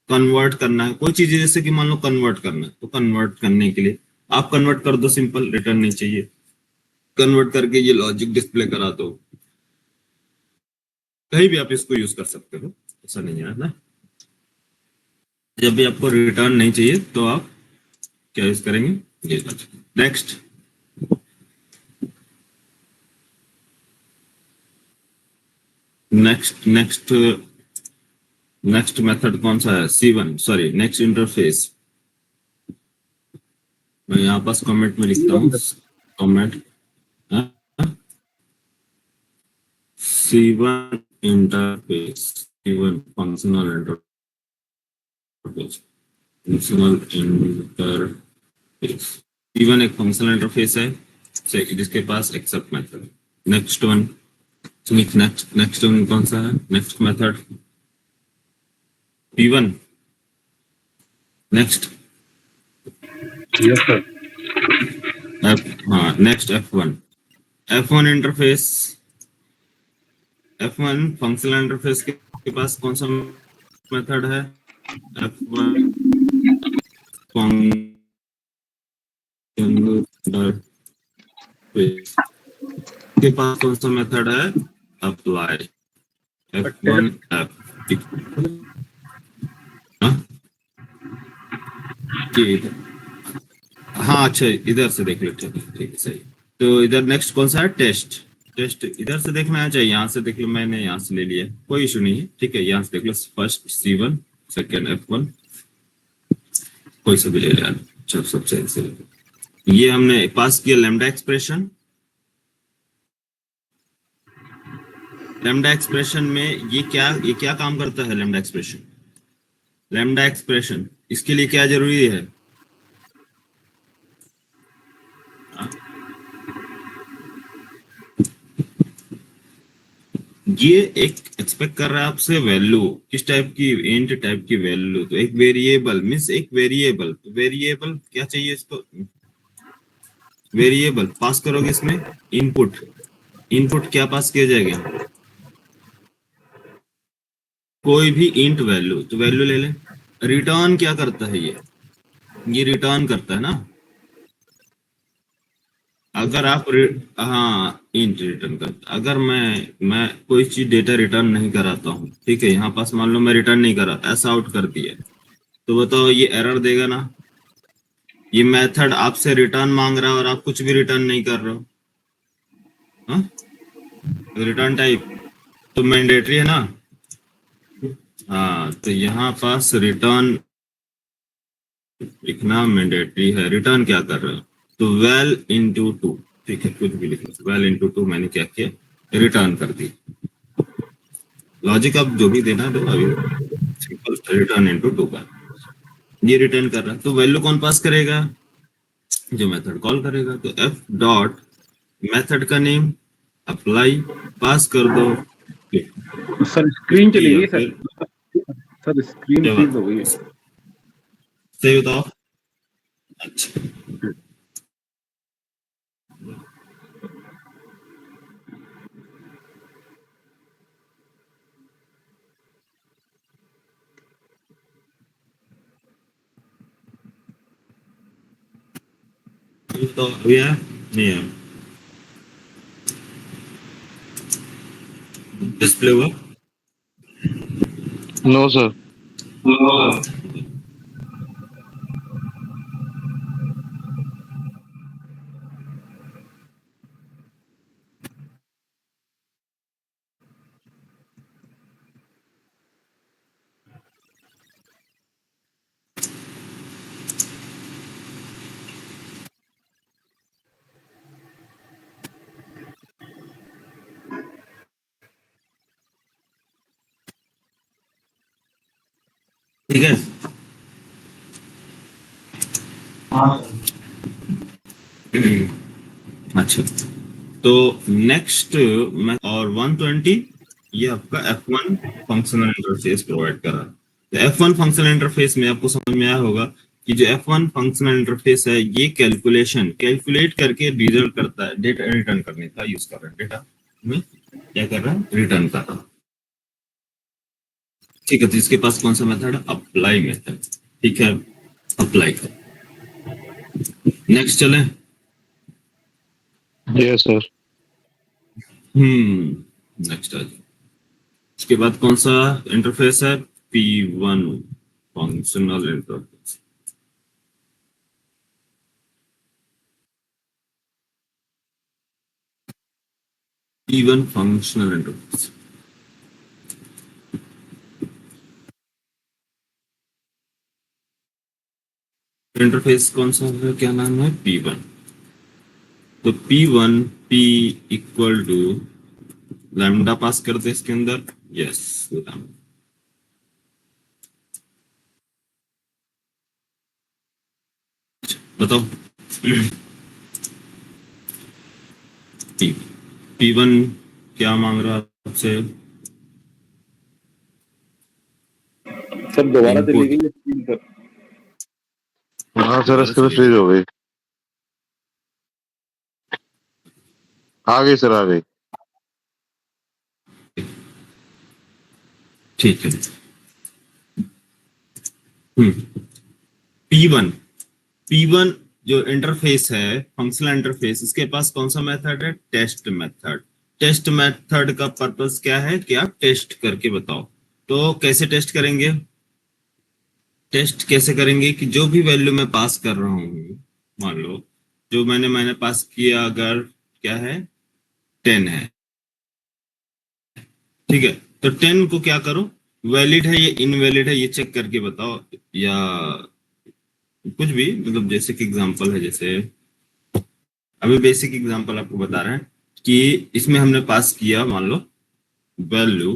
[SPEAKER 1] कन्वर्ट करना है, कोई चीज जैसे कि मान लो कन्वर्ट करना है, तो कन्वर्ट करने के लिए आप कन्वर्ट कर दो, सिंपल, रिटर्न नहीं चाहिए। कन्वर्ट करके ये लॉजिक डिस्प्ले करा दो। कहीं भी आप इसको यूज कर सकते हो, ऐसा नहीं है ना। जब भी आपको रिटर्न नहीं चाहिए तो आप क्या यूज करेंगे? ये logic. Next, next next next method कौन सा है? C1, sorry, next interface. मैं यहाँ पास कमेंट में लिखता हूँ, comment C1 interface, C1 functional interface, functional interface. C1 एक फंक्शनल इंटरफेस है जिसके पास accept method. Next one, next one कौन सा है? Next method P1। Next
[SPEAKER 3] yes sir.
[SPEAKER 1] F, हाँ, next F1 interface. F1 functional interface के पास कौन सा मेथड है? F1 फंक्शनल इंटरफेस के पास कौन सा मेथड है? अप्लाई। F1 F, हाँ, ये हाँ, अच्छा, इधर से देख लो, ठीक है, ठीक है, सही। तो इधर नेक्स्ट कौन सा है? टेस्ट। टेस्ट इधर से देखना है, चाहिए यहाँ से देख लो, मैंने यहाँ से ले लिया, कोई इशू नहीं है, ठीक है। यहाँ से देख लो, फर्स्ट C1, सेकेंड F1, कोई सा भी ले लिया, चलो सबसे ऐसे ले लो। ये हमने पास किया लैम्डा एक्सप्रेशन। लैम्डा एक्सप्रेशन में ये क्या काम करता है? लैम्डा एक्सप्रेशन, लैम्डा एक्सप्रेशन, इसके लिए क्या जरूरी है? हाँ? ये एक एक्सपेक्ट कर रहा है आपसे वैल्यू, किस टाइप की, इंट टाइप की वैल्यू। तो एक वेरिएबल मीन्स एक वेरिएबल, वेरिएबल क्या चाहिए इसको, वेरिएबल पास करोगे इसमें इनपुट, इनपुट क्या पास किया जाएगा, कोई भी इंट वैल्यू, तो वैल्यू ले ले। रिटर्न क्या करता है ये रिटर्न करता है ना। अगर आप हाँ इंट रिटर्न करता, अगर मैं कोई चीज डेटा रिटर्न नहीं कराता हूँ, ठीक है, यहाँ पास मान लो मैं रिटर्न नहीं करा, ऐसा आउट कर दिया, तो बताओ ये एरर देगा ना। ये मेथड आपसे रिटर्न मांग रहा है और आप कुछ भी रिटर्न नहीं कर रहे हो, हाँ, रिटर्न टाइप तो मैंडेटरी है ना। हाँ, तो यहाँ पास रिटर्न लिखना मैंडेटरी है। रिटर्न क्या कर रहे हो, तो वेल इंटू टू, ठीक है, कुछ भी लिख लो, वेल इंटू टू, मैंने क्या किया, रिटर्न कर दी। लॉजिक आप जो भी देना दो, अभी सिंपल रिटर्न इंटू टू का ये रिटर्न कर रहा है। तो वैल्यू कौन पास करेगा, जो मेथड कॉल करेगा। तो एफ डॉट मेथड का नेम अप्लाई पास कर दो,
[SPEAKER 3] सर स्क्रीन चली
[SPEAKER 1] या
[SPEAKER 3] गई सर।
[SPEAKER 1] फिर
[SPEAKER 3] सर स्क्रीन
[SPEAKER 1] क्या
[SPEAKER 3] फ्रीज
[SPEAKER 1] बात,
[SPEAKER 3] हो गई है।
[SPEAKER 1] सही बताओ। अच्छा, अभी बताओ, अभी आया नहीं आया, डिस्प्ले हुआ।
[SPEAKER 2] No sir.
[SPEAKER 1] ठीक है, अच्छा, तो नेक्स्ट मैं और 120 ये आपका F1 फंक्शनल इंटरफेस प्रोवाइड कर रहा है। तो F1 फंक्शनल इंटरफेस में आपको समझ में आया होगा कि जो F1 फंक्शनल इंटरफेस है ये कैलकुलेशन कैलकुलेट करके रिजल्ट करता है, डेटा रिटर्न करने का यूज कर रहा है, डेटा में क्या कर रहा है, रिटर्न कर रहा है। ठीक है, तो इसके पास कौन सा मेथड है, अप्लाई मेथड, ठीक है, अप्लाई कर। नेक्स्ट चले,
[SPEAKER 2] यस सर।
[SPEAKER 1] नेक्स्ट आ जाओ। उसके बाद कौन सा इंटरफेस है, P1 functional interface. P1 functional interface, interface कौन सा है, क्या नाम है, P1। तो P1 P equal to lambda pass कर दे इसके अंदर, यस, बताओ। P P1 क्या मांग रहा है आपसे,
[SPEAKER 3] सर दोबारा चली
[SPEAKER 1] इनपुट,
[SPEAKER 3] गई है स्क्रीन सर।
[SPEAKER 2] हाँ सर,
[SPEAKER 1] दोबारा
[SPEAKER 2] स्क्रीन
[SPEAKER 1] चली
[SPEAKER 2] फ्रीज
[SPEAKER 1] गई,
[SPEAKER 2] हो गई। आ गई सर, आ गई।
[SPEAKER 1] ठीक है। P1 P1 जो इंटरफेस है फंक्शनल इंटरफेस, इसके पास कौन सा मेथड है, टेस्ट मेथड। टेस्ट मेथड का पर्पस क्या है कि आप टेस्ट करके बताओ। तो कैसे टेस्ट करेंगे, टेस्ट कैसे करेंगे कि जो भी वैल्यू मैं पास कर रहा हूँ, मान लो जो मैंने पास किया, अगर क्या है 10 है, ठीक है, तो 10 को क्या करो, वैलिड है ये इनवैलिड है ये चेक करके बताओ, या कुछ भी, मतलब जैसे कि एग्जांपल है, जैसे अभी बेसिक एग्जांपल आपको बता रहे हैं कि इसमें हमने पास किया, मान लो वैल्यू,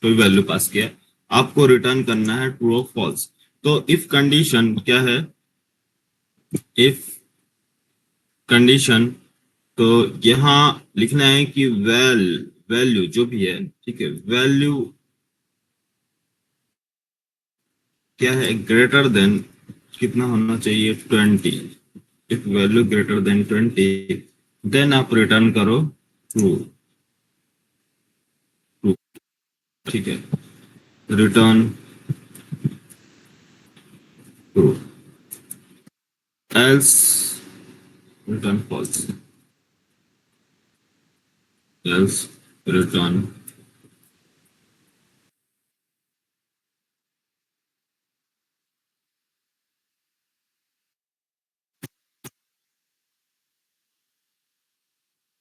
[SPEAKER 1] कोई वैल्यू पास किया, आपको रिटर्न करना है ट्रू और फॉल्स। तो इफ कंडीशन क्या है, इफ कंडीशन, तो यहाँ लिखना है कि वेल वैल्यू जो भी है, ठीक है, वैल्यू क्या है, ग्रेटर देन कितना होना चाहिए, 20। If value greater than 20, then आप रिटर्न करो ट्रू। ट्रू, ठीक है, return true, else return false, else return.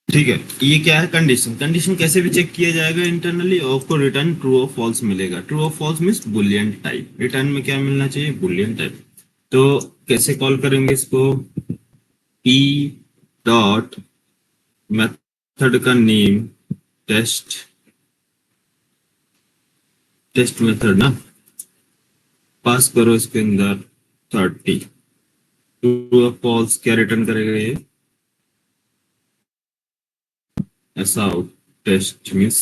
[SPEAKER 1] ठीक है, ये क्या है, कंडीशन। कंडीशन कैसे भी चेक किया जाएगा इंटरनली, आपको रिटर्न ट्रू और फॉल्स मिलेगा। ट्रू और false means boolean type, return में क्या मिलना चाहिए, बुलियन टाइप। तो कैसे कॉल करेंगे इसको, पी डॉट मेथड का नेम टेस्ट, टेस्ट मेथड ना, पास करो इसके अंदर 30। ट्रू और फॉल्स क्या रिटर्न करेगा ये, ऐसा out test means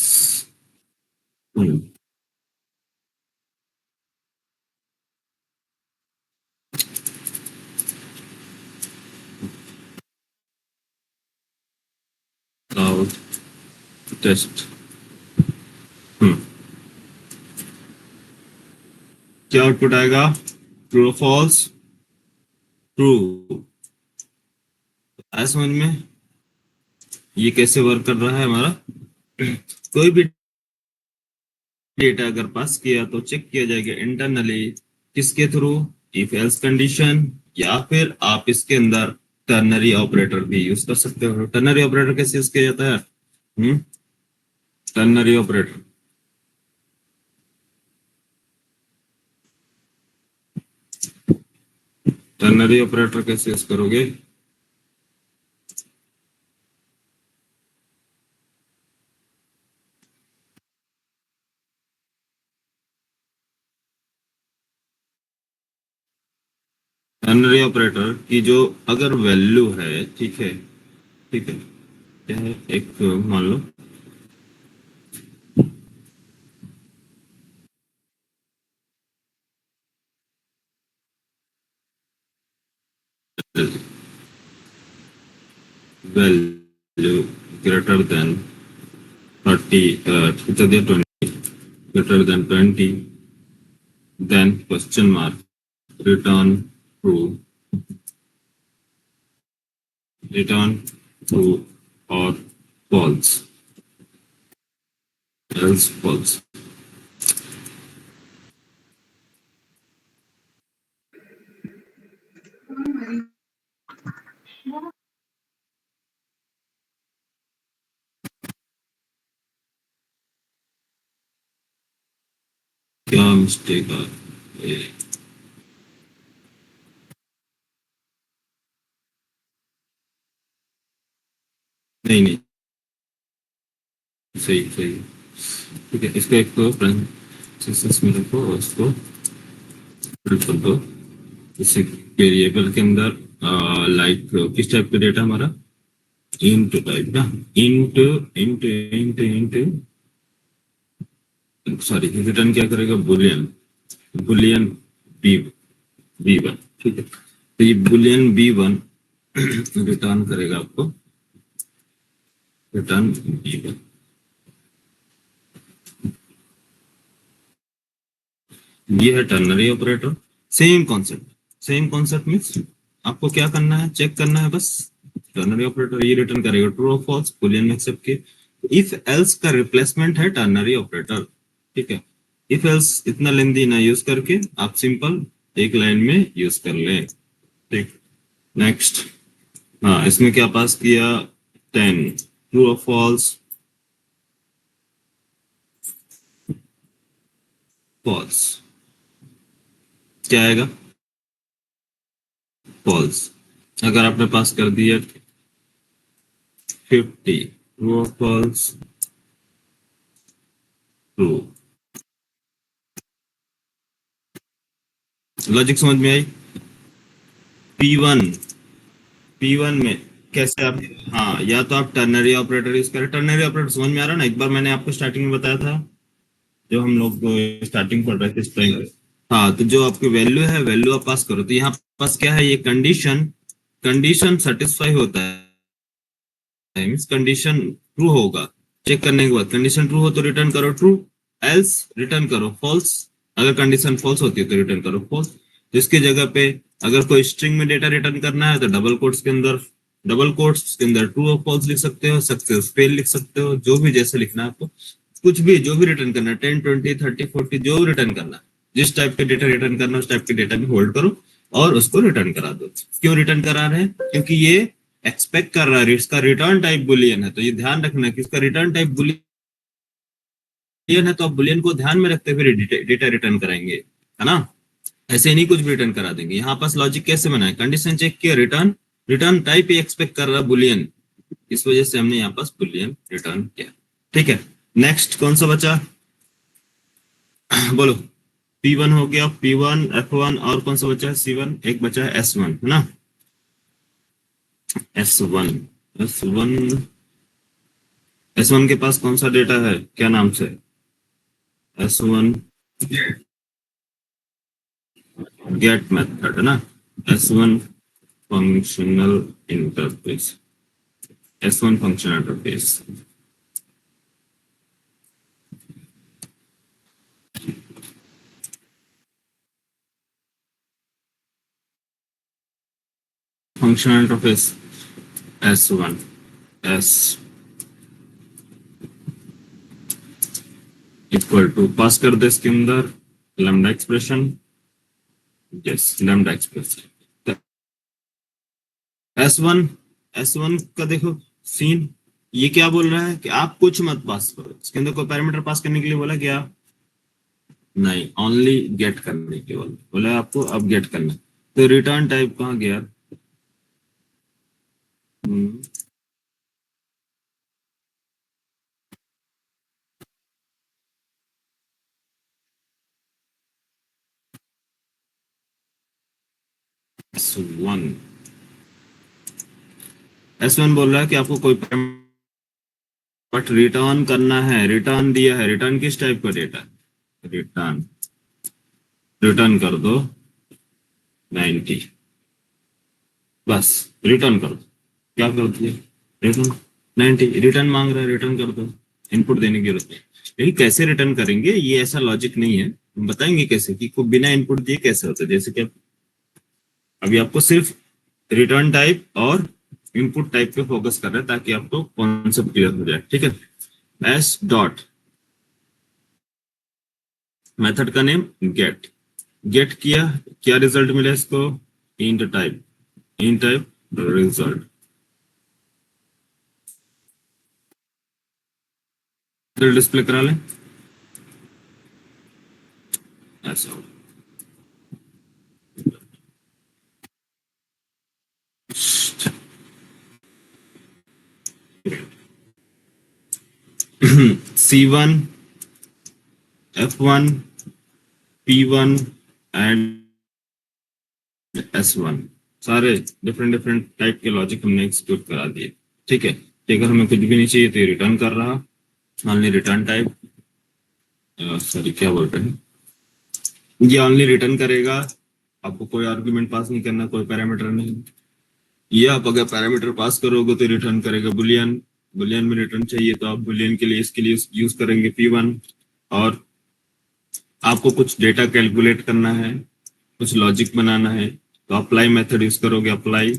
[SPEAKER 1] out test. क्या आउटपुट आएगा, ट्रू फॉल्स, ट्रू। आया समझ में, ये कैसे वर्क कर रहा है हमारा। कोई भी डेटा अगर पास किया तो चेक किया जाएगा इंटरनली, किसके थ्रू, इफ एल्स कंडीशन, या फिर आप इसके अंदर टर्नरी ऑपरेटर भी यूज कर सकते हो। टर्नरी ऑपरेटर कैसे यूज किया जाता है, टर्नरी ऑपरेटर, टर्नरी ऑपरेटर कैसे यूज करोगे, टर्नरी ऑपरेटर की जो अगर वैल्यू है, ठीक है, ठीक है, क्या है, एक मान लो वैल्यू ग्रेटर देन 30, कितना दिया, 20, greater than 20, then question mark, return true, return true or false, else false। क्या मिस्टेक आ, नहीं नहीं, सही सही, ठीक है, इसका एक प्रिंसेस में रखो और इसको फिल कर दो। इसे वेरिएबल के अंदर लाइक किस टाइप का डेटा हमारा, इंट टाइप का, int int int int, sorry, return क्या करेगा, boolean, boolean B, B one, ठीक है। तो ये बुलियन बी वन रिटर्न करेगा आपको, रिटर्न बी वन। ये है ternary operator, same concept, same concept means आपको क्या करना है, चेक करना है बस। टर्नरी ऑपरेटर ये रिटर्न करेगा ट्रू और फॉल्स बुलियन में एक्सेप्ट के। इफ एल्स का रिप्लेसमेंट है टर्नरी ऑपरेटर, ठीक है। इफ एल्स इतना लेंदी ना यूज करके आप सिंपल एक लाइन में यूज कर लें, ठीक। नेक्स्ट, हाँ, इसमें क्या पास किया, 10, ट्रू और फॉल्स, फॉल्स, क्या आएगा, फॉल्स। अगर आपने पास कर दिया 50, ट्रू और फॉल्स, ट्रू। लॉजिक समझ में आई। P1, P1 में कैसे आप, हाँ, या तो आप टर्नरी ऑपरेटर यूज करें। टर्नरी ऑपरेटर समझ में आ रहा है ना, एक बार मैंने आपको स्टार्टिंग में बताया था, जो हम लोग स्टार्टिंग पढ़ रहे थे इस टाइम। हाँ, तो जो आपकी वैल्यू है, वैल्यू आप पास करो। तो यहाँ पास क्या है, ये कंडीशन, कंडीशन सेटिस्फाई होता है, मीन्स कंडीशन ट्रू होगा। चेक करने के बाद कंडीशन ट्रू हो तो रिटर्न करो ट्रू, एल्स रिटर्न करो फॉल्स। अगर कंडीशन फॉल्स होती है तो रिटर्न करो फॉल्स। तो इसकी जगह पे अगर कोई स्ट्रिंग में डेटा रिटर्न करना है तो डबल कोट्स के अंदर, डबल कोट्स के अंदर ट्रू और फॉल्स लिख सकते हो, सक्सेस फेल लिख सकते हो, जो भी जैसे लिखना है आपको, कुछ भी जो भी रिटर्न करना है, 10 20 30 40 जो रिटर्न करना है, जिस टाइप के डेटा रिटर्न करना है उस टाइप के डेटा भी होल्ड करो और उसको रिटर्न करा दो। क्यों रिटर्न करा रहे हैं, क्योंकि ये एक्सपेक्ट कर रहा है, इसका रिटर्न टाइप बुलियन है। तो ये ध्यान रखना कि इसका रिटर्न टाइप बुलियन है, तो आप बुलियन को ध्यान में रखते हुए डेटा रिटर्न कराएंगे, है ना। ऐसे नहीं कुछ भी रिटर्न करा देंगे। यहाँ पास लॉजिक कैसे बनाए, कंडीशन चेक किया, रिटर्न, रिटर्न टाइप ही एक्सपेक्ट कर रहा है बुलियन, इस वजह से हमने यहाँ पास बुलियन रिटर्न किया। ठीक है, नेक्स्ट कौन सा बचा बोलो। P1 हो गया, P1 F1 और कौन सा बचा है, C1, एक बचा है S1, है ना। S1, S1, S1 के पास कौन सा डेटा है, क्या नाम से, S1 गेट मेथड, है ना। S1 functional interface, S1 functional interface. Functional interface S1, S equal to, pass कर दे इसके अंदर lambda expression, yes lambda expression. S1, S1 का देखो सीन, ये क्या बोल रहा है कि आप कुछ मत पास करो, इसके अंदर कोई पैरामीटर पास करने के लिए बोला क्या, नहीं, ओनली गेट करने के लिए बोला आपको, अब गेट करना। तो रिटर्न टाइप कहाँ गया, S1, S1 बोल रहा है कि आपको कोई बट रिटर्न करना है, रिटर्न दिया है, रिटर्न किस टाइप का डेटा, रिटर्न, रिटर्न कर दो 90, बस रिटर्न कर दो। क्या कर दिया, रिटर्न 90, रिटर्न मांग रहा है, रिटर्न कर दो, इनपुट देने की जरूरत नहीं। लेकिन कैसे रिटर्न करेंगे, ये ऐसा लॉजिक नहीं है, हम बताएंगे कैसे कि बिना इनपुट दिए कैसे होता है। जैसे कि अभी आपको सिर्फ रिटर्न टाइप और इनपुट टाइप पे फोकस कर रहे हैं ताकि आपको कॉन्सेप्ट क्लियर हो जाए। ठीक है, एस डॉट मेथड का नेम गेट, गेट किया, क्या रिजल्ट मिला इसको, int type, int type result, display करा लें ऐसा। C1, F1, P1 and S1 सारे डिफरेंट डिफरेंट टाइप के लॉजिक हमने एग्जीक्यूट करा दिए। ठीक है, अगर हमें कुछ भी नहीं चाहिए तो रिटर्न कर रहा, ओनली रिटर्न टाइप, सॉरी क्या बोल रहे हैं, ये ओनली रिटर्न करेगा, आपको कोई आर्गुमेंट पास नहीं करना, कोई पैरामीटर नहीं। ये आप अगर पैरामीटर पास करोगे तो रिटर्न करेगा बुलियन, बुलियन में रिटर्न चाहिए तो आप बुलियन के लिए इसके लिए यूज करेंगे P1। और आपको कुछ डेटा कैलकुलेट करना है, कुछ लॉजिक बनाना है तो अप्लाई मेथड यूज करोगे, अप्लाई,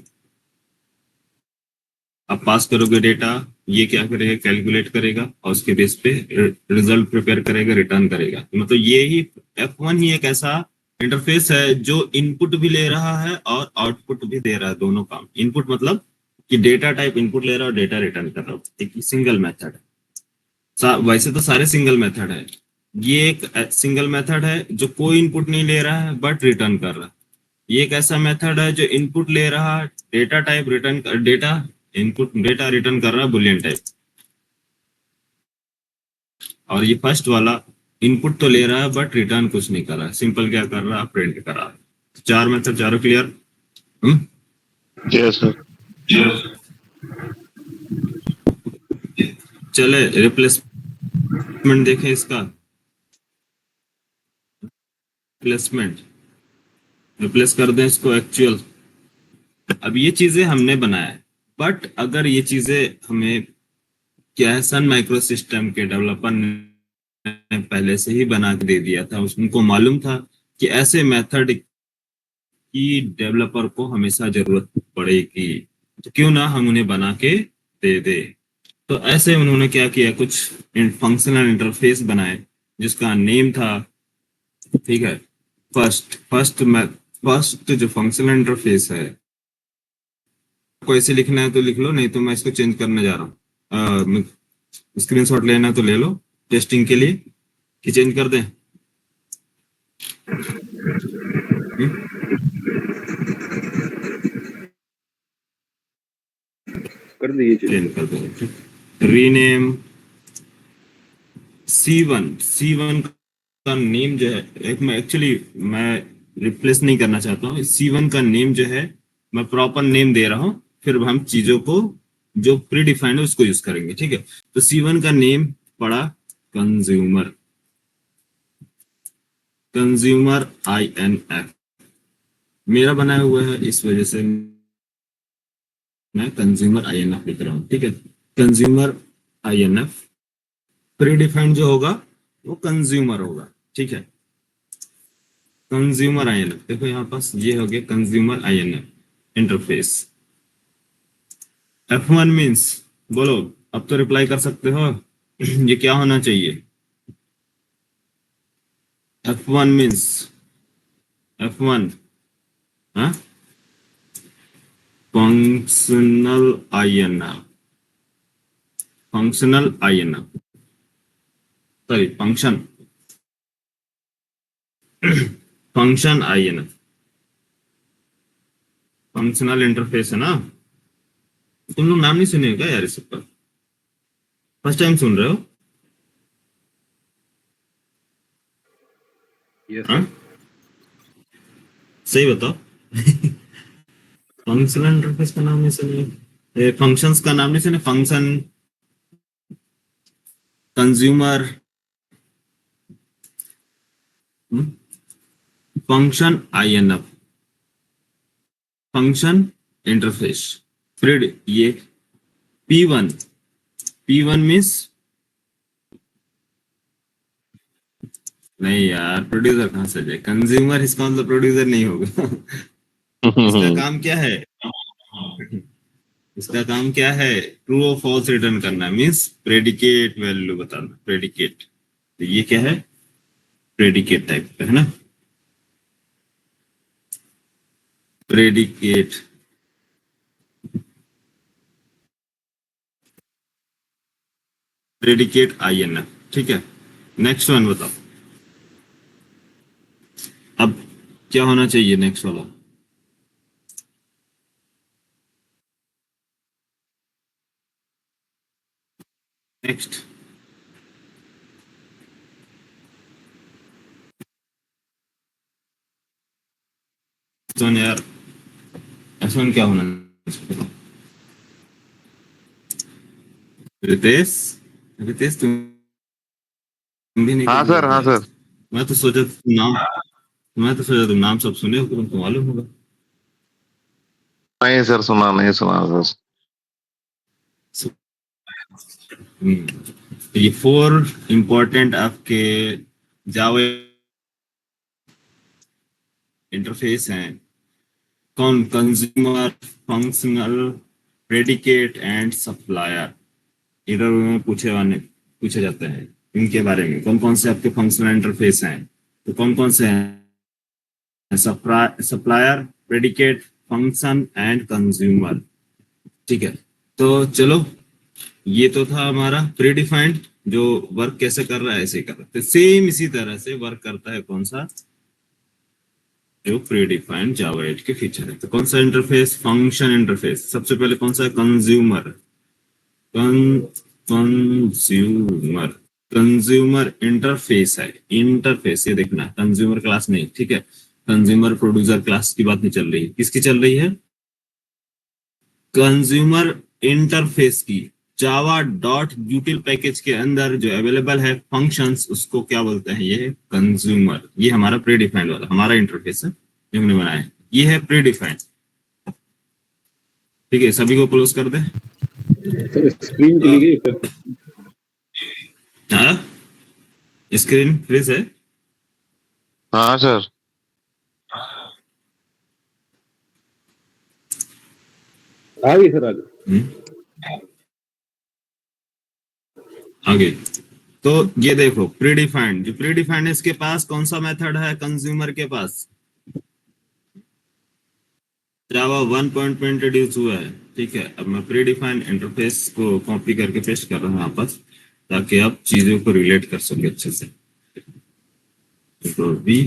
[SPEAKER 1] आप पास करोगे डेटा, ये क्या करेगा, कैलकुलेट करेगा और उसके बेस पे रिजल्ट प्रिपेयर करेगा, रिटर्न करेगा। मतलब ये ही F1 ही एक ऐसा इंटरफेस है जो इनपुट भी ले रहा है और आउटपुट भी दे रहा है, दोनों काम। इनपुट मतलब कि डेटा टाइप इनपुट ले रहा है और डेटा रिटर्न कर रहा है, एक सिंगल मेथड है। वैसे तो सारे सिंगल मेथड है, ये एक सिंगल मेथड है जो कोई इनपुट नहीं ले रहा है बट रिटर्न कर रहा है। ये एक ऐसा मेथड है जो इनपुट ले रहा है, डेटा टाइप रिटर्न कर, डेटा इनपुट डेटा रिटर्न कर रहा है बुलियन टाइप। और ये फर्स्ट वाला इनपुट तो ले रहा है बट रिटर्न कुछ नहीं कर रहा है, सिंपल क्या कर रहा है, प्रिंट कर रहा है। चार मेथड, चारों क्लियर।
[SPEAKER 2] Yes sir.
[SPEAKER 1] चले रिप्लेसमेंट देखें इसका। रिप्लेसमेंट, रिप्लेस कर दें इसको एक्चुअल। अब ये चीजें हमने बनाया है, बट अगर ये चीजें हमें, क्या है, सन माइक्रो सिस्टम के डेवलपर ने पहले से ही बना के दे दिया था, उनको मालूम था कि ऐसे मेथड की डेवलपर को हमेशा जरूरत पड़ेगी, तो क्यों ना हम उन्हें बना के दे दे। तो ऐसे उन्होंने क्या किया, कुछ फंक्शनल इंटरफेस बनाए जिसका नेम था, ठीक है, फर्स्ट जो फंक्शनल इंटरफेस है, को ऐसे लिखना है तो लिख लो, नहीं तो मैं इसको चेंज करने जा रहा हूँ। स्क्रीनशॉट लेना है तो ले लो टेस्टिंग के लिए, कि चेंज कर दें।
[SPEAKER 3] कर दीजिए।
[SPEAKER 1] चेंज कर दो। रीनेम C1 का नेम जो है, एक मैं एक्चुअली मैं रिप्लेस नहीं करना चाहता हूँ। C1 का नेम जो है मैं प्रॉपर नेम दे रहा हूँ, फिर हम चीजों को जो प्री डिफाइंड है उसको यूज करेंगे, ठीक है। तो C1 का नेम पड़ा कंज्यूमर, कंज्यूमर INF मेरा बनाया हुआ है, इस वजह से मैं कंज्यूमर INF लिख रहा हूँ, ठीक है। कंज्यूमर INF, प्री डिफाइंड जो होगा वो कंज्यूमर होगा, ठीक है। कंज्यूमर INF, देखो यहाँ पास ये हो गया consumer INF interface. F1 means, बोलो अब तो रिप्लाई कर सकते हो। ये क्या होना चाहिए? F1 मीन्स, F1 हाँ, functional INF, functional INF, sorry function, function INF, functional interface है ना। तुम लोग नाम नहीं सुने क्या यार इस पर? फर्स्ट टाइम सुन रहे हो?
[SPEAKER 3] यस
[SPEAKER 1] हाँ,
[SPEAKER 3] सर।
[SPEAKER 1] सही बताओ। फंक्शनल इंटरफेस का नाम नहीं सुने, फंक्शंस का नाम नहीं सुने, function, consumer, function INF, function interface, फिर ये P1, P1 मीन्स, नहीं यार प्रोड्यूसर कहाँ से जाए, कंज्यूमर इसका मतलब प्रोड्यूसर नहीं होगा। इसका काम क्या है? इसका काम क्या है? ट्रू और फॉल्स रिटर्न करना, मीन्स प्रेडिकेट वैल्यू बताना, प्रेडिकेट। तो ये क्या है? प्रेडिकेट टाइप का है ना, प्रेडिकेट। प्रेडिकेट INF, ठीक है। नेक्स्ट वन बताओ, अब क्या होना चाहिए नेक्स्ट वाला? नेक्स्ट वन यार, S1 क्या होना चाहिए? रितेश, रितेश तुम भी नहीं
[SPEAKER 2] हाँ
[SPEAKER 1] कर
[SPEAKER 2] सर, हाँ
[SPEAKER 1] रहे?
[SPEAKER 2] सर।
[SPEAKER 1] मैं तो सोचा तुम नाम, मैं तो सोचा तुम नाम सब सुने हो, तुमको मालूम होगा।
[SPEAKER 2] नहीं सर, सुना नहीं, सुना सर।
[SPEAKER 1] ये 4 इंपॉर्टेंट आपके जावा इंटरफेस हैं। कौन? Consumer, functional, predicate and supplier. Interview में पूछे जाते हैं इनके बारे में, कौन कौन से आपके फंक्शनल इंटरफेस हैं, तो कौन कौन से हैं? Supplier, predicate, function and consumer, ठीक है। तो चलो, ये तो था हमारा प्री डिफाइंड, जो वर्क कैसे कर रहा है ऐसे ही कर रहा है। तो सेम इसी तरह से वर्क करता है कौन सा? जो प्री डिफाइंड जावा 8 के फीचर है। तो कौन सा इंटरफेस? Function interface. सबसे पहले कौन सा है? कंज्यूमर, कंज्यूमर, कंज्यूमर इंटरफेस है। इंटरफेस, ये देखना, कंज्यूमर क्लास नहीं, ठीक है। कंज्यूमर प्रोड्यूसर क्लास की बात नहीं चल रही, किसकी चल रही है? कंज्यूमर इंटरफेस की जावा डॉट यूटिल पैकेज के अंदर जो अवेलेबल है फंक्शंस, उसको क्या बोलते हैं? ये कंज्यूमर। ये हमारा प्री डिफाइंड वाला हमारा इंटरफेस है जो हमने बनाया है, ये है प्री डिफाइंड। ठीक है, सभी को क्लोज कर दे।
[SPEAKER 3] सर स्क्रीन चली गई सर।
[SPEAKER 1] हाँ, स्क्रीन फ्रीज है।
[SPEAKER 2] हाँ सर।
[SPEAKER 3] आ गई सर, आ गई।
[SPEAKER 1] आगे तो ये देखो प्री डिफाइंड, जो प्री डिफाइंड है इसके पास कौन सा मेथड है? कंज्यूमर के पास जावा 1 पे इंट्रोड्यूस हुआ है। ठीक है, अब मैं प्री डिफाइंड इंटरफेस को कॉपी करके पेस्ट कर रहा हूँ वापस, ताकि आप चीजों को रिलेट कर सके अच्छे से। तो बी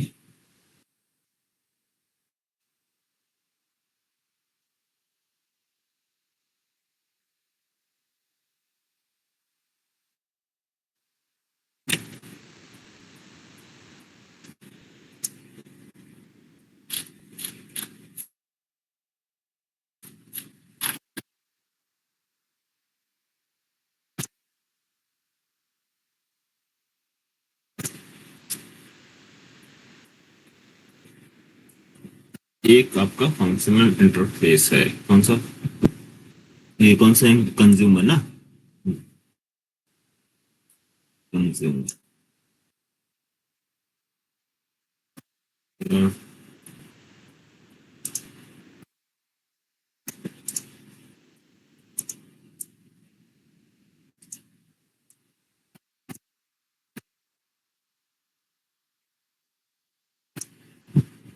[SPEAKER 1] एक आपका फंक्शनल इंटरफेस है, कौन सा? ये कौन सा? कंज्यूमर ना, कंज्यूमर।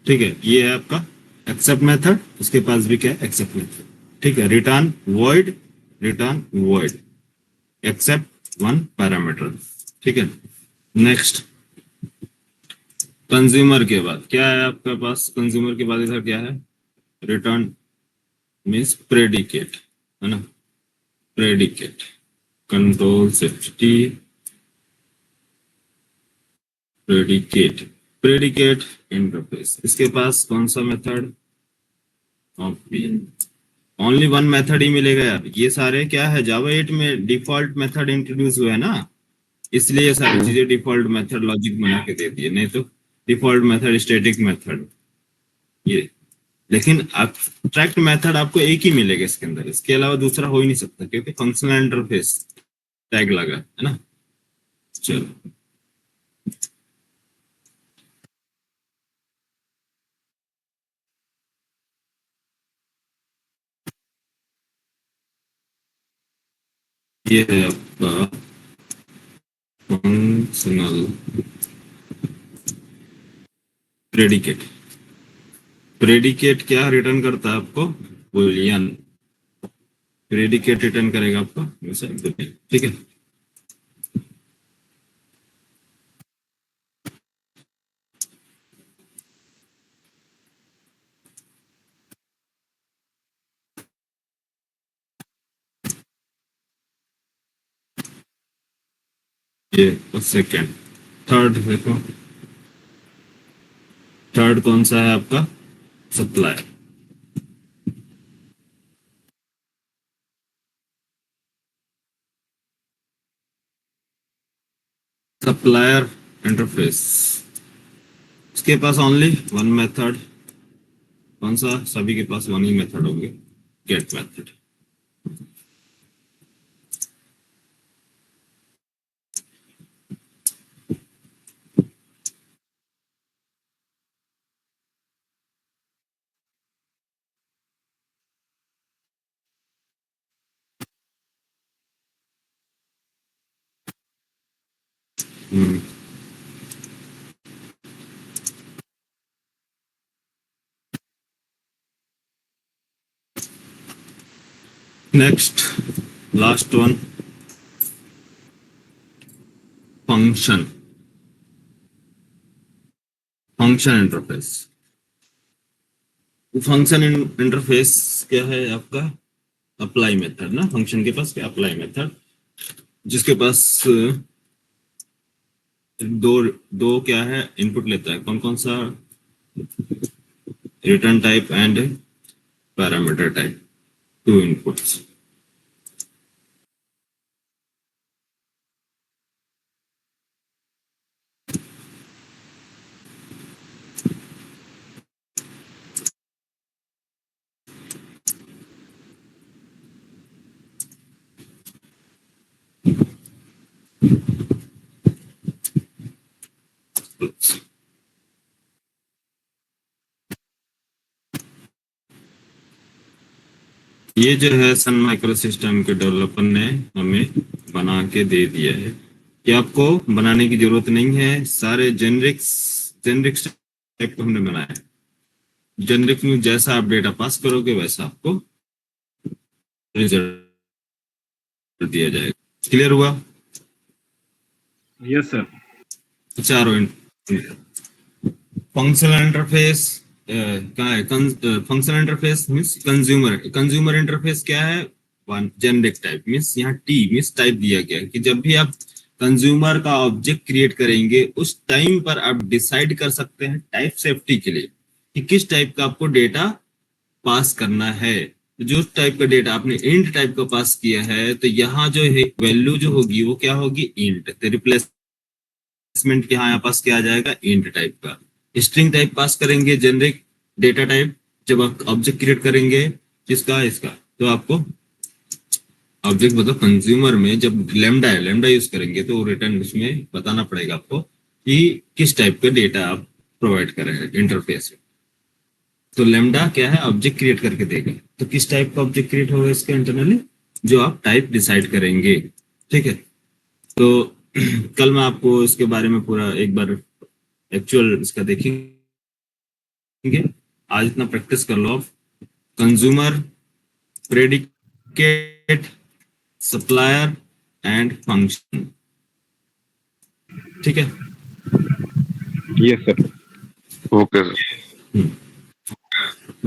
[SPEAKER 1] ठीक है, ये है आपका एक्सेप्ट मेथड। उसके पास भी क्या है? Accept method. ठीक है, return void accept one parameter. ठीक है, नेक्स्ट कंज्यूमर के बाद क्या है आपके पास? कंज्यूमर के बाद इधर क्या है? रिटर्न मीन्स प्रेडिकेट, है ना? Predicate, control shift T, predicate. Predicate interface, इसके पास कौन सा मेथड? ओनली वन मेथड ही मिलेगा यार। ये सारे क्या है, जावा 8 में डिफॉल्ट मेथड इंट्रोड्यूस हुआ है ना, इसलिए ये सारी चीजें डिफॉल्ट मेथड लॉजिक बना के दे दिए, नहीं तो डिफॉल्ट मेथड स्टैटिक मेथड ये। लेकिन एब्स्ट्रैक्ट मेथड आपको एक ही मिलेगा इसके अंदर, इसके अलावा दूसरा हो ही नहीं सकता, क्योंकि फंक्शनल इंटरफेस टैग लगा है ना। चलो, ये है आपका फंक्शनल प्रेडिकेट। प्रेडिकेट क्या रिटर्न करता है आपको? बूलियन। प्रेडिकेट रिटर्न करेगा आपका वैसे boolean, ठीक है। ये सेकेंड। थर्ड देखो, थर्ड कौन सा है आपका? सप्लायर। सप्लायर इंटरफेस, इसके पास ओनली वन मेथड। कौन सा? सभी के पास वन ही मेथड होंगे, get method. Next, last one, function. Function interface. Function interface क्या है आपका? अप्लाई मेथड ना, फंक्शन के पास क्या? अप्लाई मेथड, जिसके पास दो दो क्या है? इनपुट लेता है। कौन कौन सा? Return type and parameter type, to inputs. ये जो है सन माइक्रो सिस्टम के डेवलपर ने हमें बना के दे दिया है कि आपको बनाने की जरूरत नहीं है, सारे जेनरिक टाइप को हमने बनाया है। जेनरिक में जैसा आप डेटा पास करोगे वैसा आपको रिजल्ट दिया जाएगा। क्लियर हुआ?
[SPEAKER 3] Yes sir.
[SPEAKER 1] चारों फंक्शनल इंटरफेस कहाँ है? Functional interface means consumer interface क्या है? वन जेनरिक टाइप मीन्स यहाँ टी मीन्स टाइप दिया गया है कि जब भी आप कंज्यूमर का ऑब्जेक्ट क्रिएट करेंगे उस टाइम पर आप डिसाइड कर सकते हैं टाइप सेफ्टी के लिए कि किस टाइप का आपको डेटा पास करना है। तो जो टाइप का डेटा आपने इंट टाइप का पास किया है तो यहाँ जो है वैल्यू जो होगी वो क्या होगी? इंट। तो रिप्लेसमेंट यहाँ पास किया जाएगा इंट टाइप का। स्ट्रिंग टाइप पास करेंगे जेनरिक डेटा टाइप जब आप ऑब्जेक्ट क्रिएट करेंगे किसका? इसका। तो आपको ऑब्जेक्ट मतलब कंज्यूमर में जब लेमडा यूज करेंगे तो रिटर्न उसमें बताना पड़ेगा आपको कि किस टाइप का डेटा आप प्रोवाइड कर रहे हैं इंटरफेस में। तो लेमडा क्या है? ऑब्जेक्ट क्रिएट करके देगा। तो किस टाइप का ऑब्जेक्ट क्रिएट होगा इसके इंटरनली? जो आप टाइप डिसाइड करेंगे। ठीक है। तो कल मैं आपको इसके बारे में पूरा एक बार एक्चुअल इसका देखेंगे। आज इतना प्रैक्टिस कर लो। Consumer, predicate, supplier and function. ठीक है।
[SPEAKER 3] Yes sir.
[SPEAKER 2] Okay sir.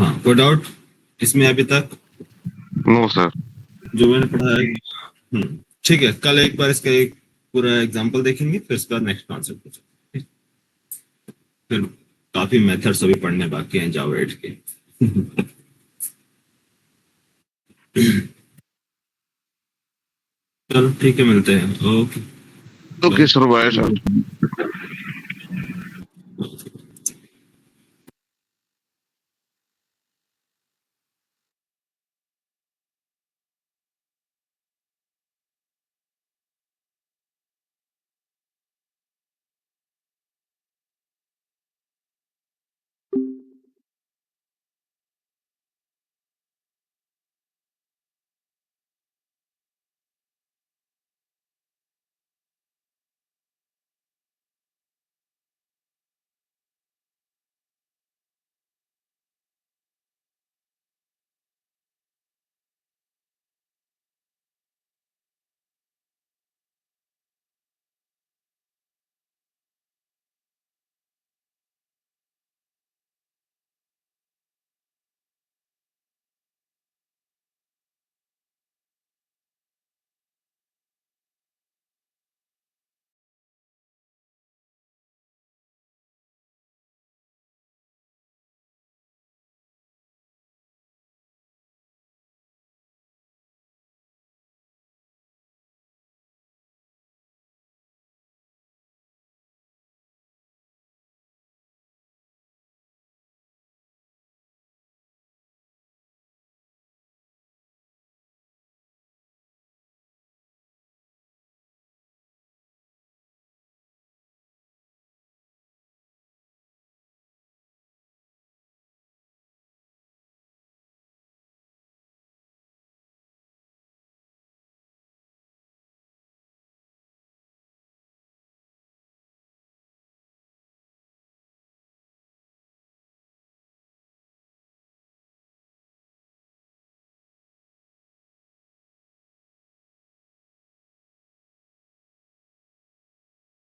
[SPEAKER 1] हाँ, कोई डाउट इसमें अभी तक
[SPEAKER 2] नो सर।
[SPEAKER 1] जो मैंने पढ़ा है? ठीक है, कल एक बार इसका एक पूरा एग्जांपल देखेंगे, फिर इसका नेक्स्ट कॉन्सेप्ट पूछेंगे। फिर काफी मेथड्स अभी पढ़ने बाकी हैं जावा 8 के। चलो ठीक है, मिलते हैं। Okay
[SPEAKER 2] okay sir, bye sir.